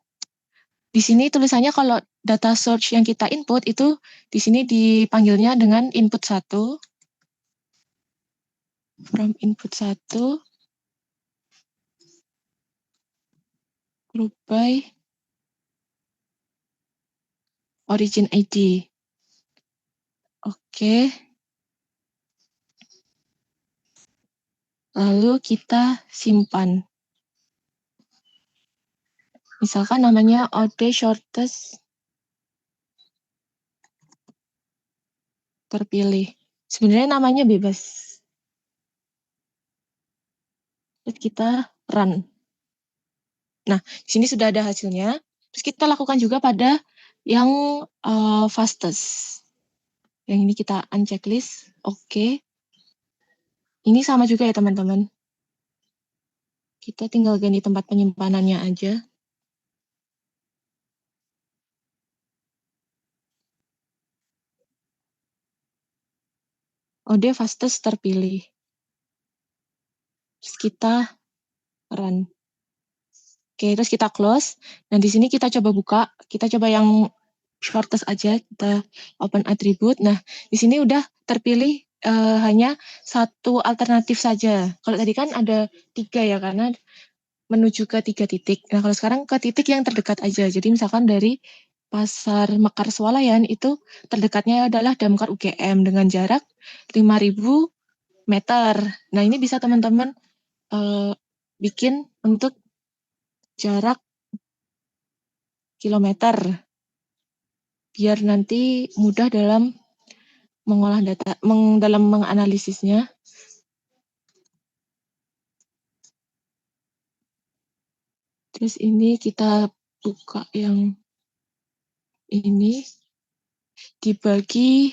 Di sini tulisannya kalau data source yang kita input itu di sini dipanggilnya dengan input 1. From input 1 group by origin ID. Oke. Lalu kita simpan. Misalkan namanya OD shortest terpilih. Sebenarnya namanya bebas. Terus kita run. Nah, di sini sudah ada hasilnya. Terus kita lakukan juga pada yang fastest. Yang ini kita unchecklist. Oke. Ini sama juga ya teman-teman. Kita tinggal ganti tempat penyimpanannya aja. Oh, dia fastest terpilih. Terus kita run. Oke, terus kita close. Nah, di sini kita coba buka. Kita coba yang shortest aja. Kita open attribute. Nah, di sini udah terpilih hanya satu alternatif saja. Kalau tadi kan ada 3 ya, karena menuju ke 3 titik. Nah, kalau sekarang ke titik yang terdekat aja. Jadi misalkan dari Pasar Mekar Swalayan itu terdekatnya adalah Damkar UGM dengan jarak 5.000 meter. Nah, ini bisa teman-teman bikin untuk jarak kilometer biar nanti mudah dalam mengolah data, dalam menganalisisnya. Terus ini kita buka yang ini dibagi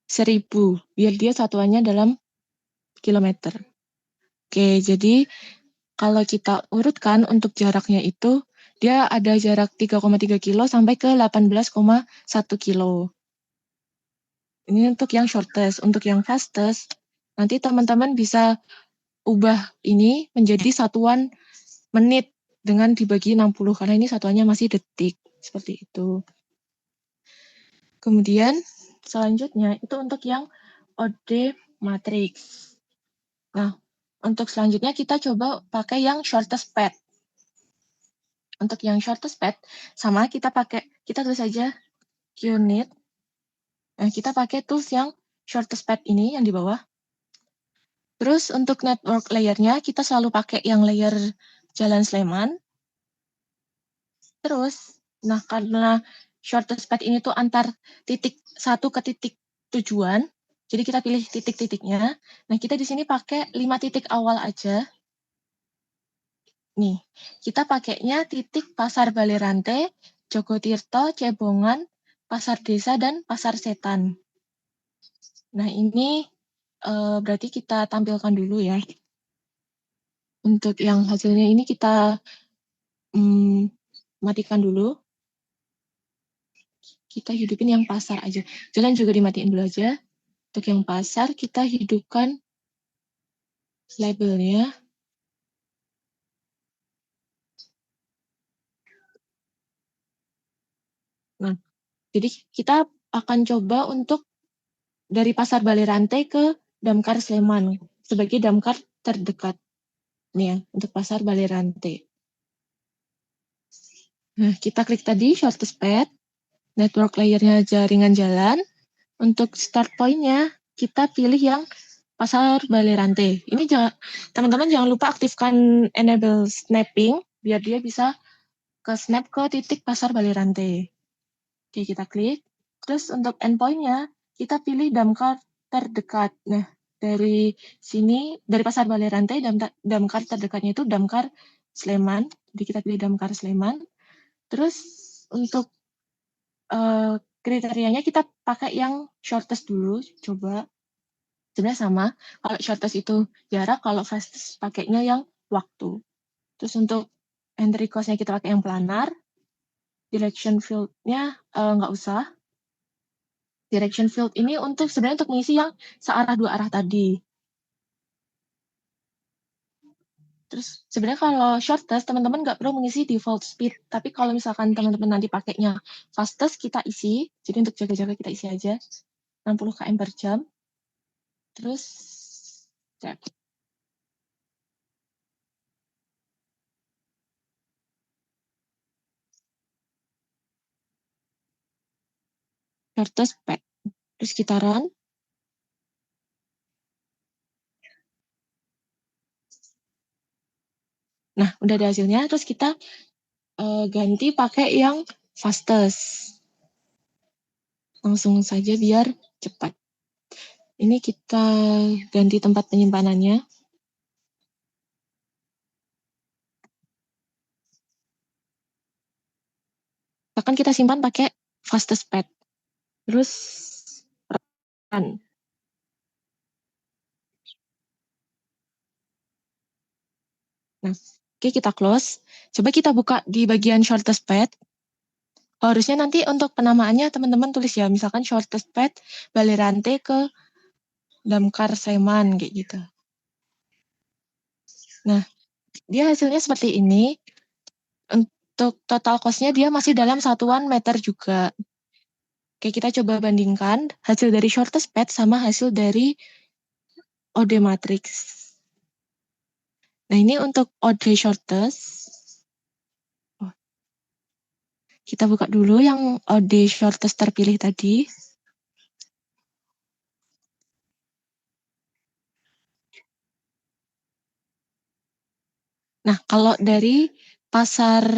1.000 biar dia satuannya dalam kilometer. Oke, jadi kalau kita urutkan untuk jaraknya itu dia ada jarak 3,3 kilo sampai ke 18,1 kilo. Ini untuk yang shortest. Untuk yang fastest, nanti teman-teman bisa ubah ini menjadi satuan menit. dengan dibagi 60 karena ini satuannya masih detik seperti itu. Kemudian selanjutnya itu untuk yang OD matrix. Nah, untuk selanjutnya kita coba pakai yang shortest path. Untuk yang shortest path sama kita tulis saja QNIT. Nah, kita pakai tools yang shortest path ini yang di bawah. Terus untuk network layernya kita selalu pakai yang layer Jalan Sleman. Terus, nah karena shortest path ini tuh antar titik satu ke titik tujuan, jadi kita pilih titik-titiknya. Nah, kita di sini pakai 5 titik awal aja. Nih, kita pakainya titik Pasar Balerante, Jogotirto, Cebongan, Pasar Desa, dan Pasar Setan. Nah, ini berarti kita tampilkan dulu ya. Untuk yang hasilnya ini kita matikan dulu. Kita hidupin yang pasar aja. Jalan juga dimatiin dulu aja. Untuk yang pasar, kita hidupkan labelnya. Nah, jadi kita akan coba untuk dari Pasar Balerante ke Damkar Sleman sebagai damkar terdekat. Nih ya, untuk Pasar Balerante. Nah, kita klik tadi shortest path, network layernya jaringan jalan. Untuk start point-nya, kita pilih yang Pasar Balerante. Ini teman-teman jangan lupa aktifkan enable snapping biar dia bisa ke snap ke titik Pasar Balerante. Oke, kita klik. Terus untuk endpoint-nya, kita pilih damkar terdekat. Nah, dari sini, dari Pasar Balerante, damkar terdekatnya itu damkar Sleman. Jadi kita pilih damkar Sleman. Terus untuk kriterianya kita pakai yang shortest dulu, coba. Sebenarnya sama, kalau shortest itu jarak, kalau fastest pakainya yang waktu. Terus untuk entry cost-nya kita pakai yang planar, direction field-nya nggak usah. Direction field ini sebenarnya untuk mengisi yang searah dua arah tadi. Terus sebenarnya kalau shortest, teman-teman nggak perlu mengisi default speed. Tapi kalau misalkan teman-teman nanti pakainya fastest, kita isi. Jadi untuk jaga-jaga kita isi aja 60 km per jam. Terus cek. Shortest path. Terus kita run. Nah, udah ada hasilnya. Terus kita ganti pakai yang fastest. Langsung saja biar cepat. Ini kita ganti tempat penyimpanannya. Bahkan kita simpan pakai fastest path. Terus run. Nah, oke kita close. Coba kita buka di bagian shortest path. Harusnya nanti untuk penamaannya teman-teman tulis ya, misalkan shortest path Balerante ke Damkar Sleman kayak gitu. Nah, dia hasilnya seperti ini. Untuk total cost-nya dia masih dalam satuan meter juga. Oke, kita coba bandingkan hasil dari shortest path sama hasil dari OD matrix. Nah, ini untuk OD shortest. Kita buka dulu yang OD shortest terpilih tadi. Nah, kalau dari Pasar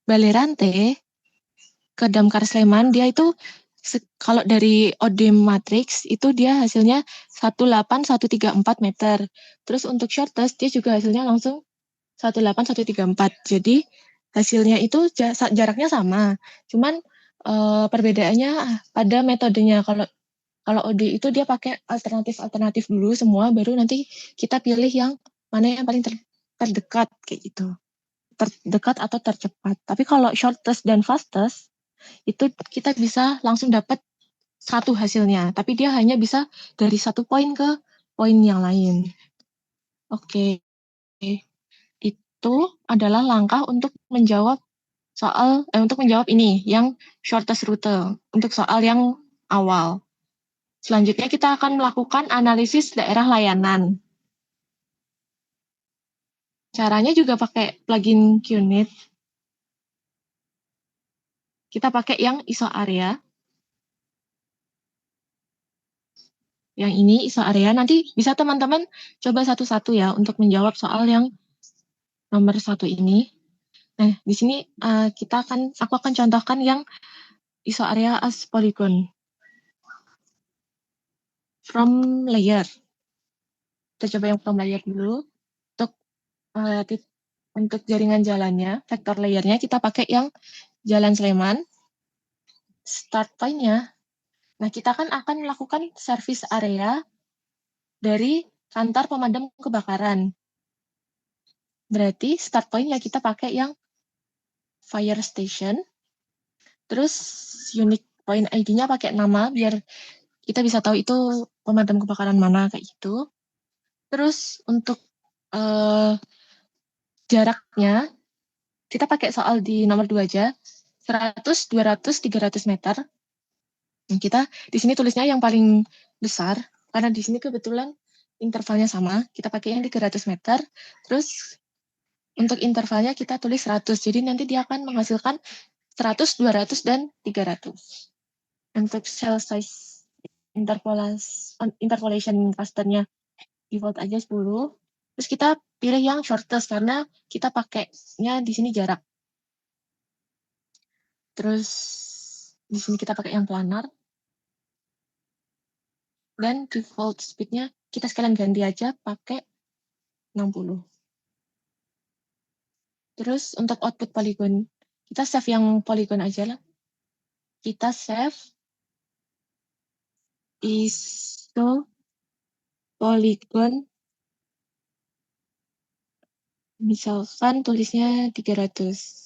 Balerante ke Damkar Sleman, dia itu kalau dari OD Matrix itu dia hasilnya 18134 meter. Terus untuk shortest dia juga hasilnya langsung 18134. Jadi hasilnya itu jaraknya sama. Cuman perbedaannya pada metodenya. Kalau OD itu dia pakai alternatif dulu semua, baru nanti kita pilih yang mana yang paling terdekat kayak gitu. Terdekat atau tercepat. Tapi kalau shortest dan fastest itu kita bisa langsung dapat satu hasilnya, tapi dia hanya bisa dari satu poin ke poin yang lain. Oke. Itu itu adalah langkah untuk menjawab untuk menjawab ini yang shortest route untuk soal yang awal. Selanjutnya kita akan melakukan analisis daerah layanan. Caranya juga pakai plugin QNet. Kita pakai yang ISO area. Yang ini ISO area. Nanti bisa teman-teman coba satu-satu ya untuk menjawab soal yang nomor 1 ini. Nah, di sini aku akan contohkan yang ISO area as polygon. From layer. Kita coba yang from layer dulu. Untuk jaringan jalannya, vektor layernya kita pakai yang Jalan Sleman. Start point-nya. Nah, kita kan akan melakukan service area dari kantor pemadam kebakaran. Berarti start point-nya kita pakai yang fire station. Terus unique point ID-nya pakai nama biar kita bisa tahu itu pemadam kebakaran mana kayak gitu. Terus untuk jaraknya kita pakai soal di nomor 2 aja. 100, 200, 300 meter. Kita di sini tulisnya yang paling besar karena di sini kebetulan intervalnya sama. Kita pakai yang 300 meter. Terus untuk intervalnya kita tulis 100. Jadi nanti dia akan menghasilkan 100, 200, dan 300. Untuk cell size interpolation clusternya default aja 10. Terus kita pilih yang shortest karena kita pakainya di sini jarak. Terus di sini kita pakai yang planar. Dan default speed-nya kita sekalian ganti aja pakai 60. Terus untuk output polygon, kita save yang polygon aja lah. Kita save ISO polygon, misalkan tulisnya 300.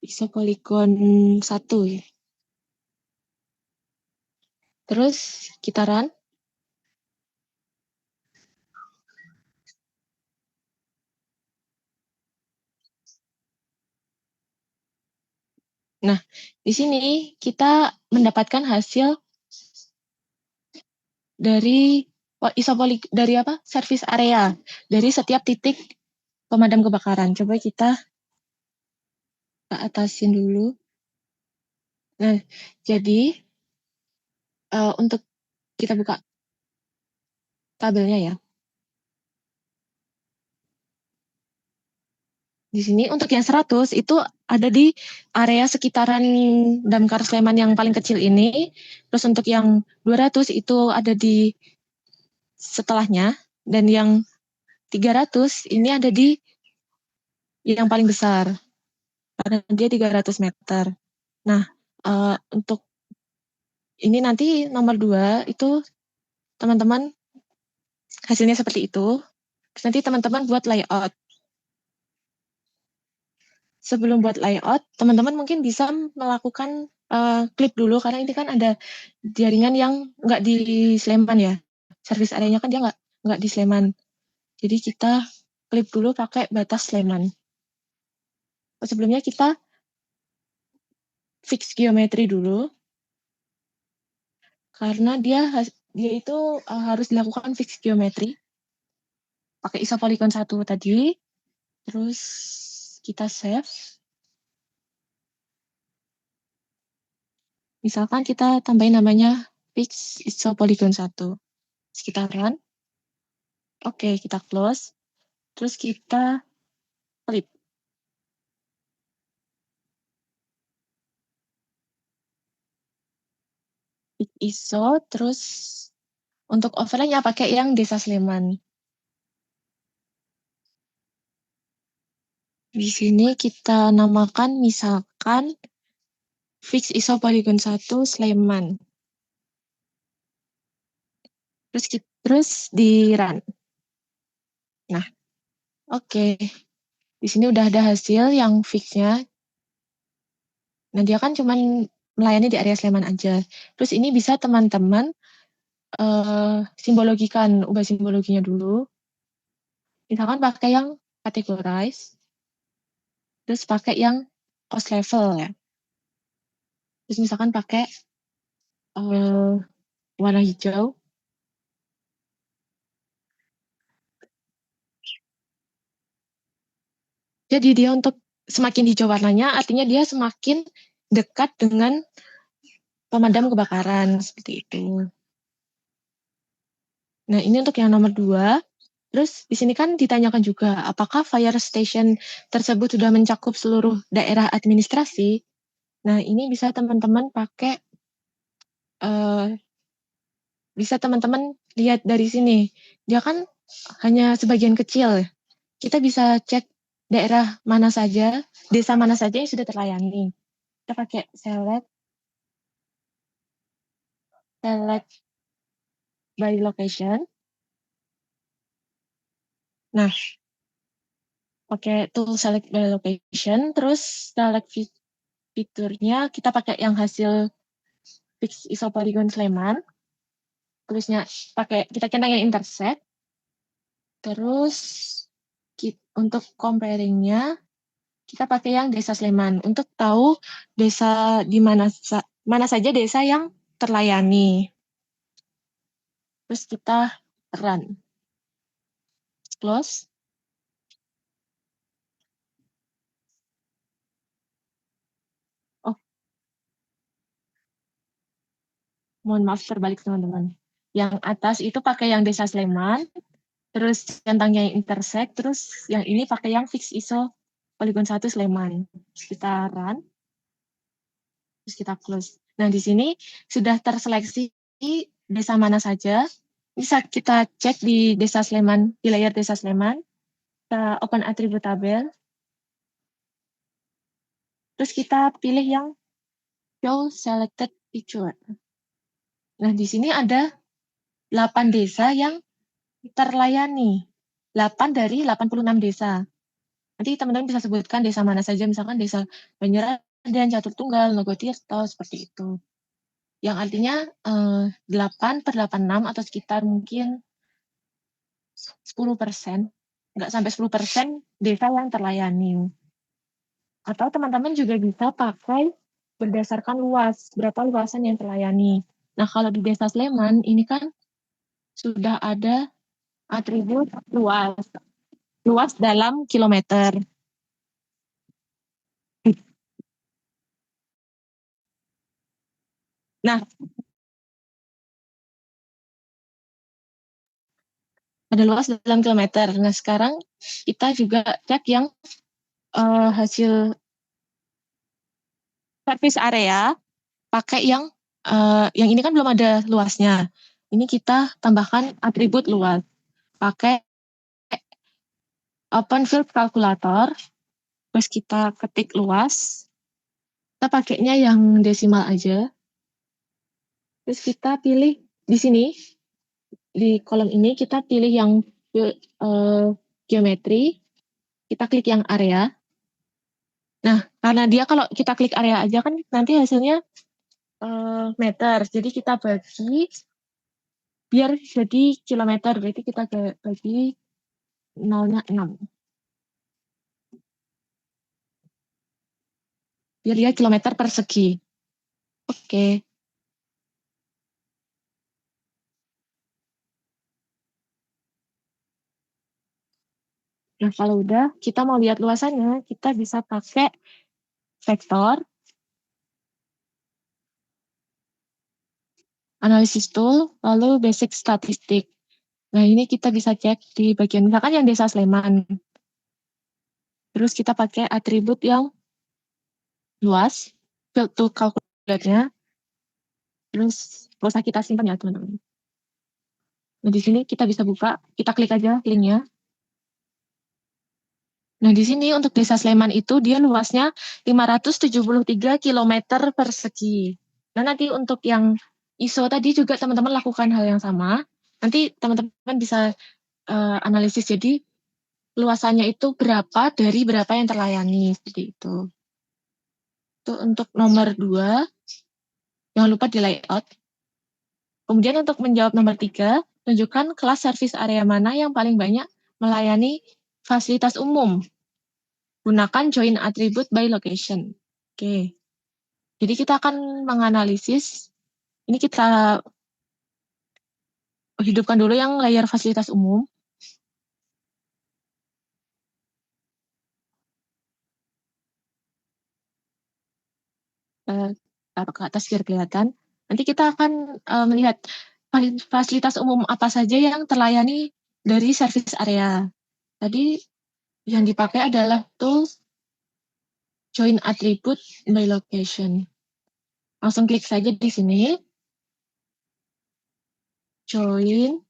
ISO polygon 1 ya. Terus kita run. Nah, di sini kita mendapatkan hasil dari service area dari setiap titik pemadam kebakaran. Coba kita atasin dulu. Nah, jadi untuk kita buka tabelnya ya. Di sini untuk yang 100 itu ada di area sekitaran Damkar Sleman yang paling kecil ini. Terus untuk yang 200 itu ada di setelahnya. Dan yang 300 ini ada di yang paling besar. Karena dia 300 meter. Nah, untuk ini nanti nomor 2 itu teman-teman hasilnya seperti itu. Terus nanti teman-teman buat layout. Sebelum buat layout, teman-teman mungkin bisa melakukan klik dulu karena ini kan ada jaringan yang nggak di Sleman ya. Service areanya kan dia nggak di Sleman. Jadi kita klik dulu pakai batas Sleman. Sebelumnya kita fix geometri dulu karena dia itu harus dilakukan fix geometri pakai ISO polygon 1 tadi. Terus kita save. Misalkan kita tambahin namanya fix ISO polygon 1. Terus kita run. Oke, kita close. Terus kita flip. Fix ISO, terus untuk overlay-nya pakai yang Desa Sleman. Di sini kita namakan misalkan fix ISO polygon 1 Sleman. Terus di run. Nah, oke. Di sini udah ada hasil yang fix-nya. Nah, dia kan cuma melayani di area Sleman aja. Terus ini bisa teman-teman simbologikan, ubah simbologinya dulu. Misalkan pakai yang categorize, terus pakai yang cost level ya. Terus misalkan pakai warna hijau. Jadi dia untuk semakin hijau warnanya, artinya dia semakin dekat dengan pemadam kebakaran seperti itu. Nah, ini untuk yang nomor 2. Terus di sini kan ditanyakan juga, apakah fire station tersebut sudah mencakup seluruh daerah administrasi? Nah, ini bisa teman-teman lihat dari sini. Dia kan hanya sebagian kecil. Kita bisa cek daerah mana saja, desa mana saja yang sudah terlayani. Kita pakai select by location. Nah, pakai tool select by location, terus select fiturnya kita pakai yang hasil fix iso polygon Sleman. Tulisnya kita centang yang intersect. Terus untuk comparingnya kita pakai yang desa Sleman untuk tahu desa di mana saja desa yang terlayani. Terus kita run, close. Oh, mohon maaf terbalik teman-teman. Yang atas itu pakai yang desa Sleman, terus centangnya yang intersect, terus yang ini pakai yang fix ISO polygon 1 Sleman. Kita run, terus kita close. Nah, di sini sudah terseleksi desa mana saja. Bisa kita cek di desa Sleman, di layer desa Sleman. Kita open atribut tabel. Terus kita pilih yang show selected feature. Nah, di sini ada 8 desa yang terlayani. 8 dari 86 desa. Nanti teman-teman bisa sebutkan desa mana saja, misalkan desa Banjaradan, Catur Tunggal, Nogotirto, seperti itu. Yang artinya 8/86 atau sekitar mungkin 10%, nggak sampai 10% desa yang terlayani. Atau teman-teman juga bisa pakai berdasarkan luas, berapa luasan yang terlayani. Nah, kalau di Desa Sleman, ini kan sudah ada atribut luas. Luas dalam kilometer. Nah, ada luas dalam kilometer. Nah, sekarang kita juga cek yang hasil service area, pakai yang ini kan belum ada luasnya. Ini kita tambahkan atribut luas. Pakai open field calculator, terus kita ketik luas. Kita pakainya yang desimal aja. Terus kita pilih di sini, di kolom ini kita pilih yang geometri, kita klik yang area. Nah, karena dia kalau kita klik area aja kan nanti hasilnya meter. Jadi kita bagi biar jadi kilometer. Berarti kita bagi 0,6. Biar dia kilometer persegi. Oke. Nah, kalau udah kita mau lihat luasannya, kita bisa pakai vektor, analisis tool, lalu basic statistik. Nah, ini kita bisa cek di bagian, misalkan yang desa Sleman. Terus kita pakai atribut yang luas, field to calculate-nya. Terus, gak usah kita simpan ya, teman-teman. Nah, di sini kita bisa buka, kita klik aja linknya. Nah, di sini untuk desa Sleman itu dia luasnya 573 km persegi. Nah, nanti untuk yang ISO tadi juga teman-teman lakukan hal yang sama. Nanti teman-teman bisa analisis jadi luasannya itu berapa dari berapa yang terlayani seperti itu. Itu untuk nomor 2, jangan lupa di layout. Kemudian untuk menjawab nomor 3, tunjukkan kelas service area mana yang paling banyak melayani fasilitas umum. Gunakan join attribute by location. Oke. Jadi kita akan menganalisis, ini kita hidupkan dulu yang layer fasilitas umum. Taruh ke atas biar kelihatan. Nanti kita akan melihat fasilitas umum apa saja yang terlayani dari service area. Tadi yang dipakai adalah tool join attribute by location. Langsung klik saja di sini. Join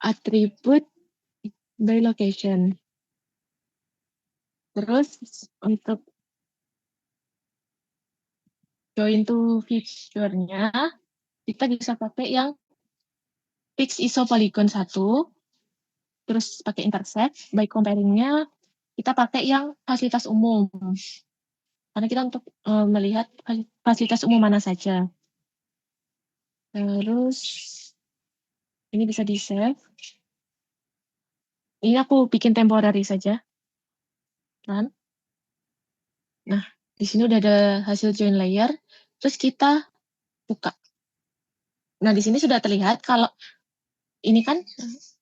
attribute by location. Terus untuk join to feature-nya, kita bisa pakai yang fix ISO polygon 1, terus pakai intersect. By comparing-nya, kita pakai yang fasilitas umum. Karena kita untuk melihat fasilitas umum mana saja. Terus, ini bisa di-save. Ini aku bikin temporary saja. Run. Nah, di sini udah ada hasil join layer. Terus kita buka. Nah, di sini sudah terlihat kalau ini kan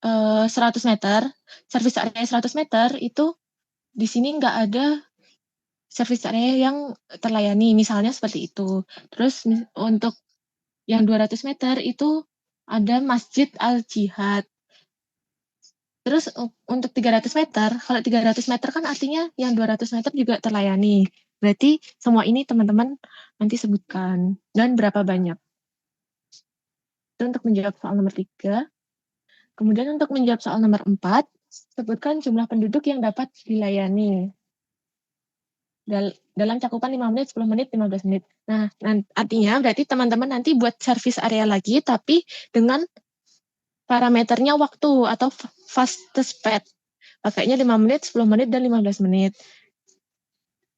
100 meter, service area 100 meter itu di sini nggak ada service area yang terlayani, misalnya seperti itu. Terus untuk yang 200 meter itu ada Masjid Al-Jihad. Terus untuk 300 meter, kalau 300 meter kan artinya yang 200 meter juga terlayani. Berarti semua ini teman-teman nanti sebutkan. Dan berapa banyak. Itu untuk menjawab soal nomor 3. Kemudian untuk menjawab soal nomor 4, sebutkan jumlah penduduk yang dapat dilayani dalam cakupan 5 menit, 10 menit, 15 menit. Nah, artinya berarti teman-teman nanti buat service area lagi, tapi dengan parameternya waktu atau fastest path. Pakainya 5 menit, 10 menit, dan 15 menit.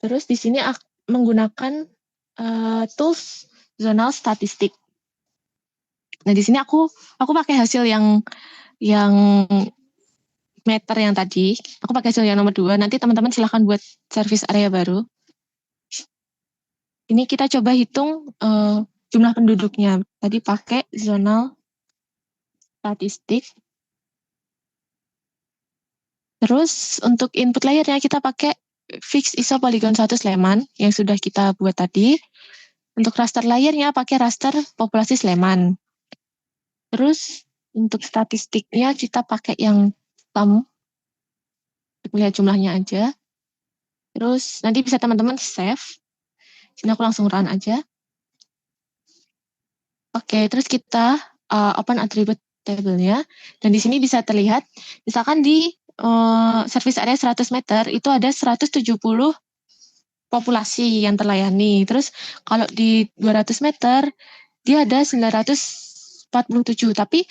Terus di sini menggunakan tools zonal statistik. Nah, di sini aku pakai hasil yang meter yang tadi. Aku pakai hasil yang nomor 2. Nanti teman-teman silahkan buat service area baru. Ini kita coba hitung jumlah penduduknya. Tadi pakai zonal statistik. Terus untuk input layernya kita pakai fix ISO polygon 1 Sleman yang sudah kita buat tadi. Untuk raster layernya pakai raster populasi Sleman. Terus untuk statistiknya kita pakai yang sum. Untuk melihat jumlahnya aja. Terus nanti bisa teman-teman save. Sini aku langsung run aja. Oke, terus kita open attribute table-nya. Dan di sini bisa terlihat, misalkan di service area 100 meter, itu ada 170 populasi yang terlayani. Terus kalau di 200 meter, dia ada 947. Tapi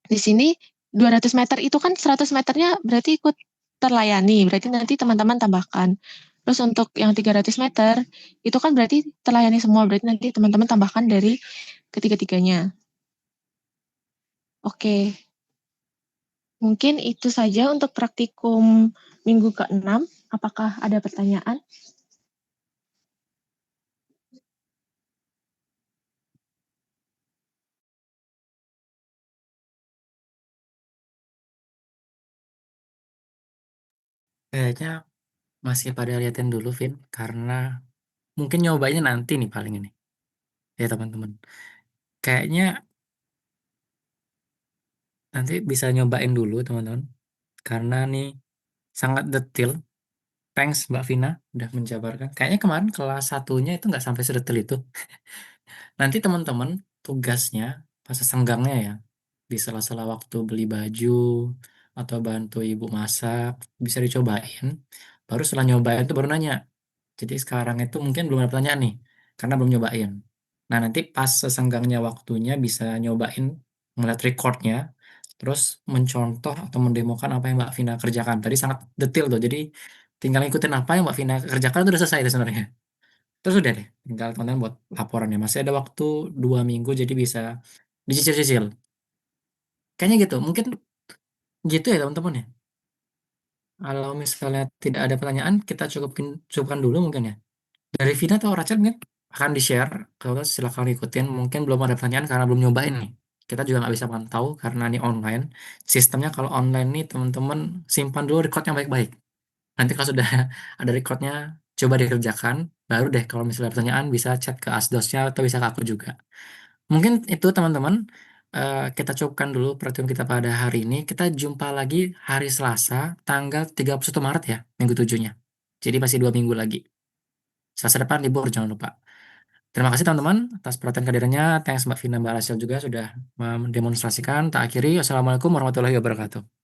di sini 200 meter itu kan 100 meternya berarti ikut terlayani. Berarti nanti teman-teman tambahkan. Terus untuk yang 300 meter, itu kan berarti terlayani semua. Berarti nanti teman-teman tambahkan dari ketiga-tiganya. Oke, mungkin itu saja untuk praktikum minggu ke-6. Apakah ada pertanyaan? Kayaknya masih pada liatin dulu, Vin, karena mungkin nyobainnya nanti nih paling ini. Ya, teman-teman. Kayaknya nanti bisa nyobain dulu, teman-teman. Karena nih sangat detail. Thanks, Mbak Vina, udah menjabarkan. Kayaknya kemarin kelas satunya itu nggak sampai sedetail itu. Nanti teman-teman tugasnya pas senggangnya ya, di sela-sela waktu beli baju atau bantu ibu masak, bisa dicobain. Baru setelah nyobain itu baru nanya. Jadi sekarang itu mungkin belum ada pertanyaan nih, karena belum nyobain. Nah, nanti pas sesenggangnya waktunya bisa nyobain ngeliat recordnya, terus mencontoh atau mendemokan apa yang Mbak Vina kerjakan. Tadi sangat detail tuh, jadi tinggal ngikutin apa yang Mbak Vina kerjakan itu udah selesai deh sebenarnya. Terus udah deh, tinggal teman-teman buat laporannya. Masih ada waktu 2 minggu, jadi bisa dicicil-cicil. Kayaknya gitu. Mungkin gitu ya teman-teman ya. Kalau misalnya tidak ada pertanyaan, kita cukupkan dulu mungkin ya. Dari Vina atau Rachel mungkin akan di-share. Kalau silakan ikutin. Mungkin belum ada pertanyaan karena belum nyobain nih. Kita juga nggak bisa pantau karena ini online. Sistemnya kalau online nih teman-teman simpan dulu recordnya baik-baik. Nanti kalau sudah ada recordnya, coba dikerjakan. Baru deh kalau misalnya ada pertanyaan bisa chat ke asdosnya atau bisa ke aku juga. Mungkin itu teman-teman. Kita cukupkan dulu pertemuan kita pada hari ini. Kita jumpa lagi hari Selasa, tanggal 31 Maret ya, minggu tujuhnya. Jadi masih 2 minggu lagi. Selasa depan libur, jangan lupa. Terima kasih teman-teman atas perhatian kehadirannya. Thanks Mbak Vina, Mbak Rachel juga sudah mendemonstrasikan. Tak akhiri, wassalamualaikum warahmatullahi wabarakatuh.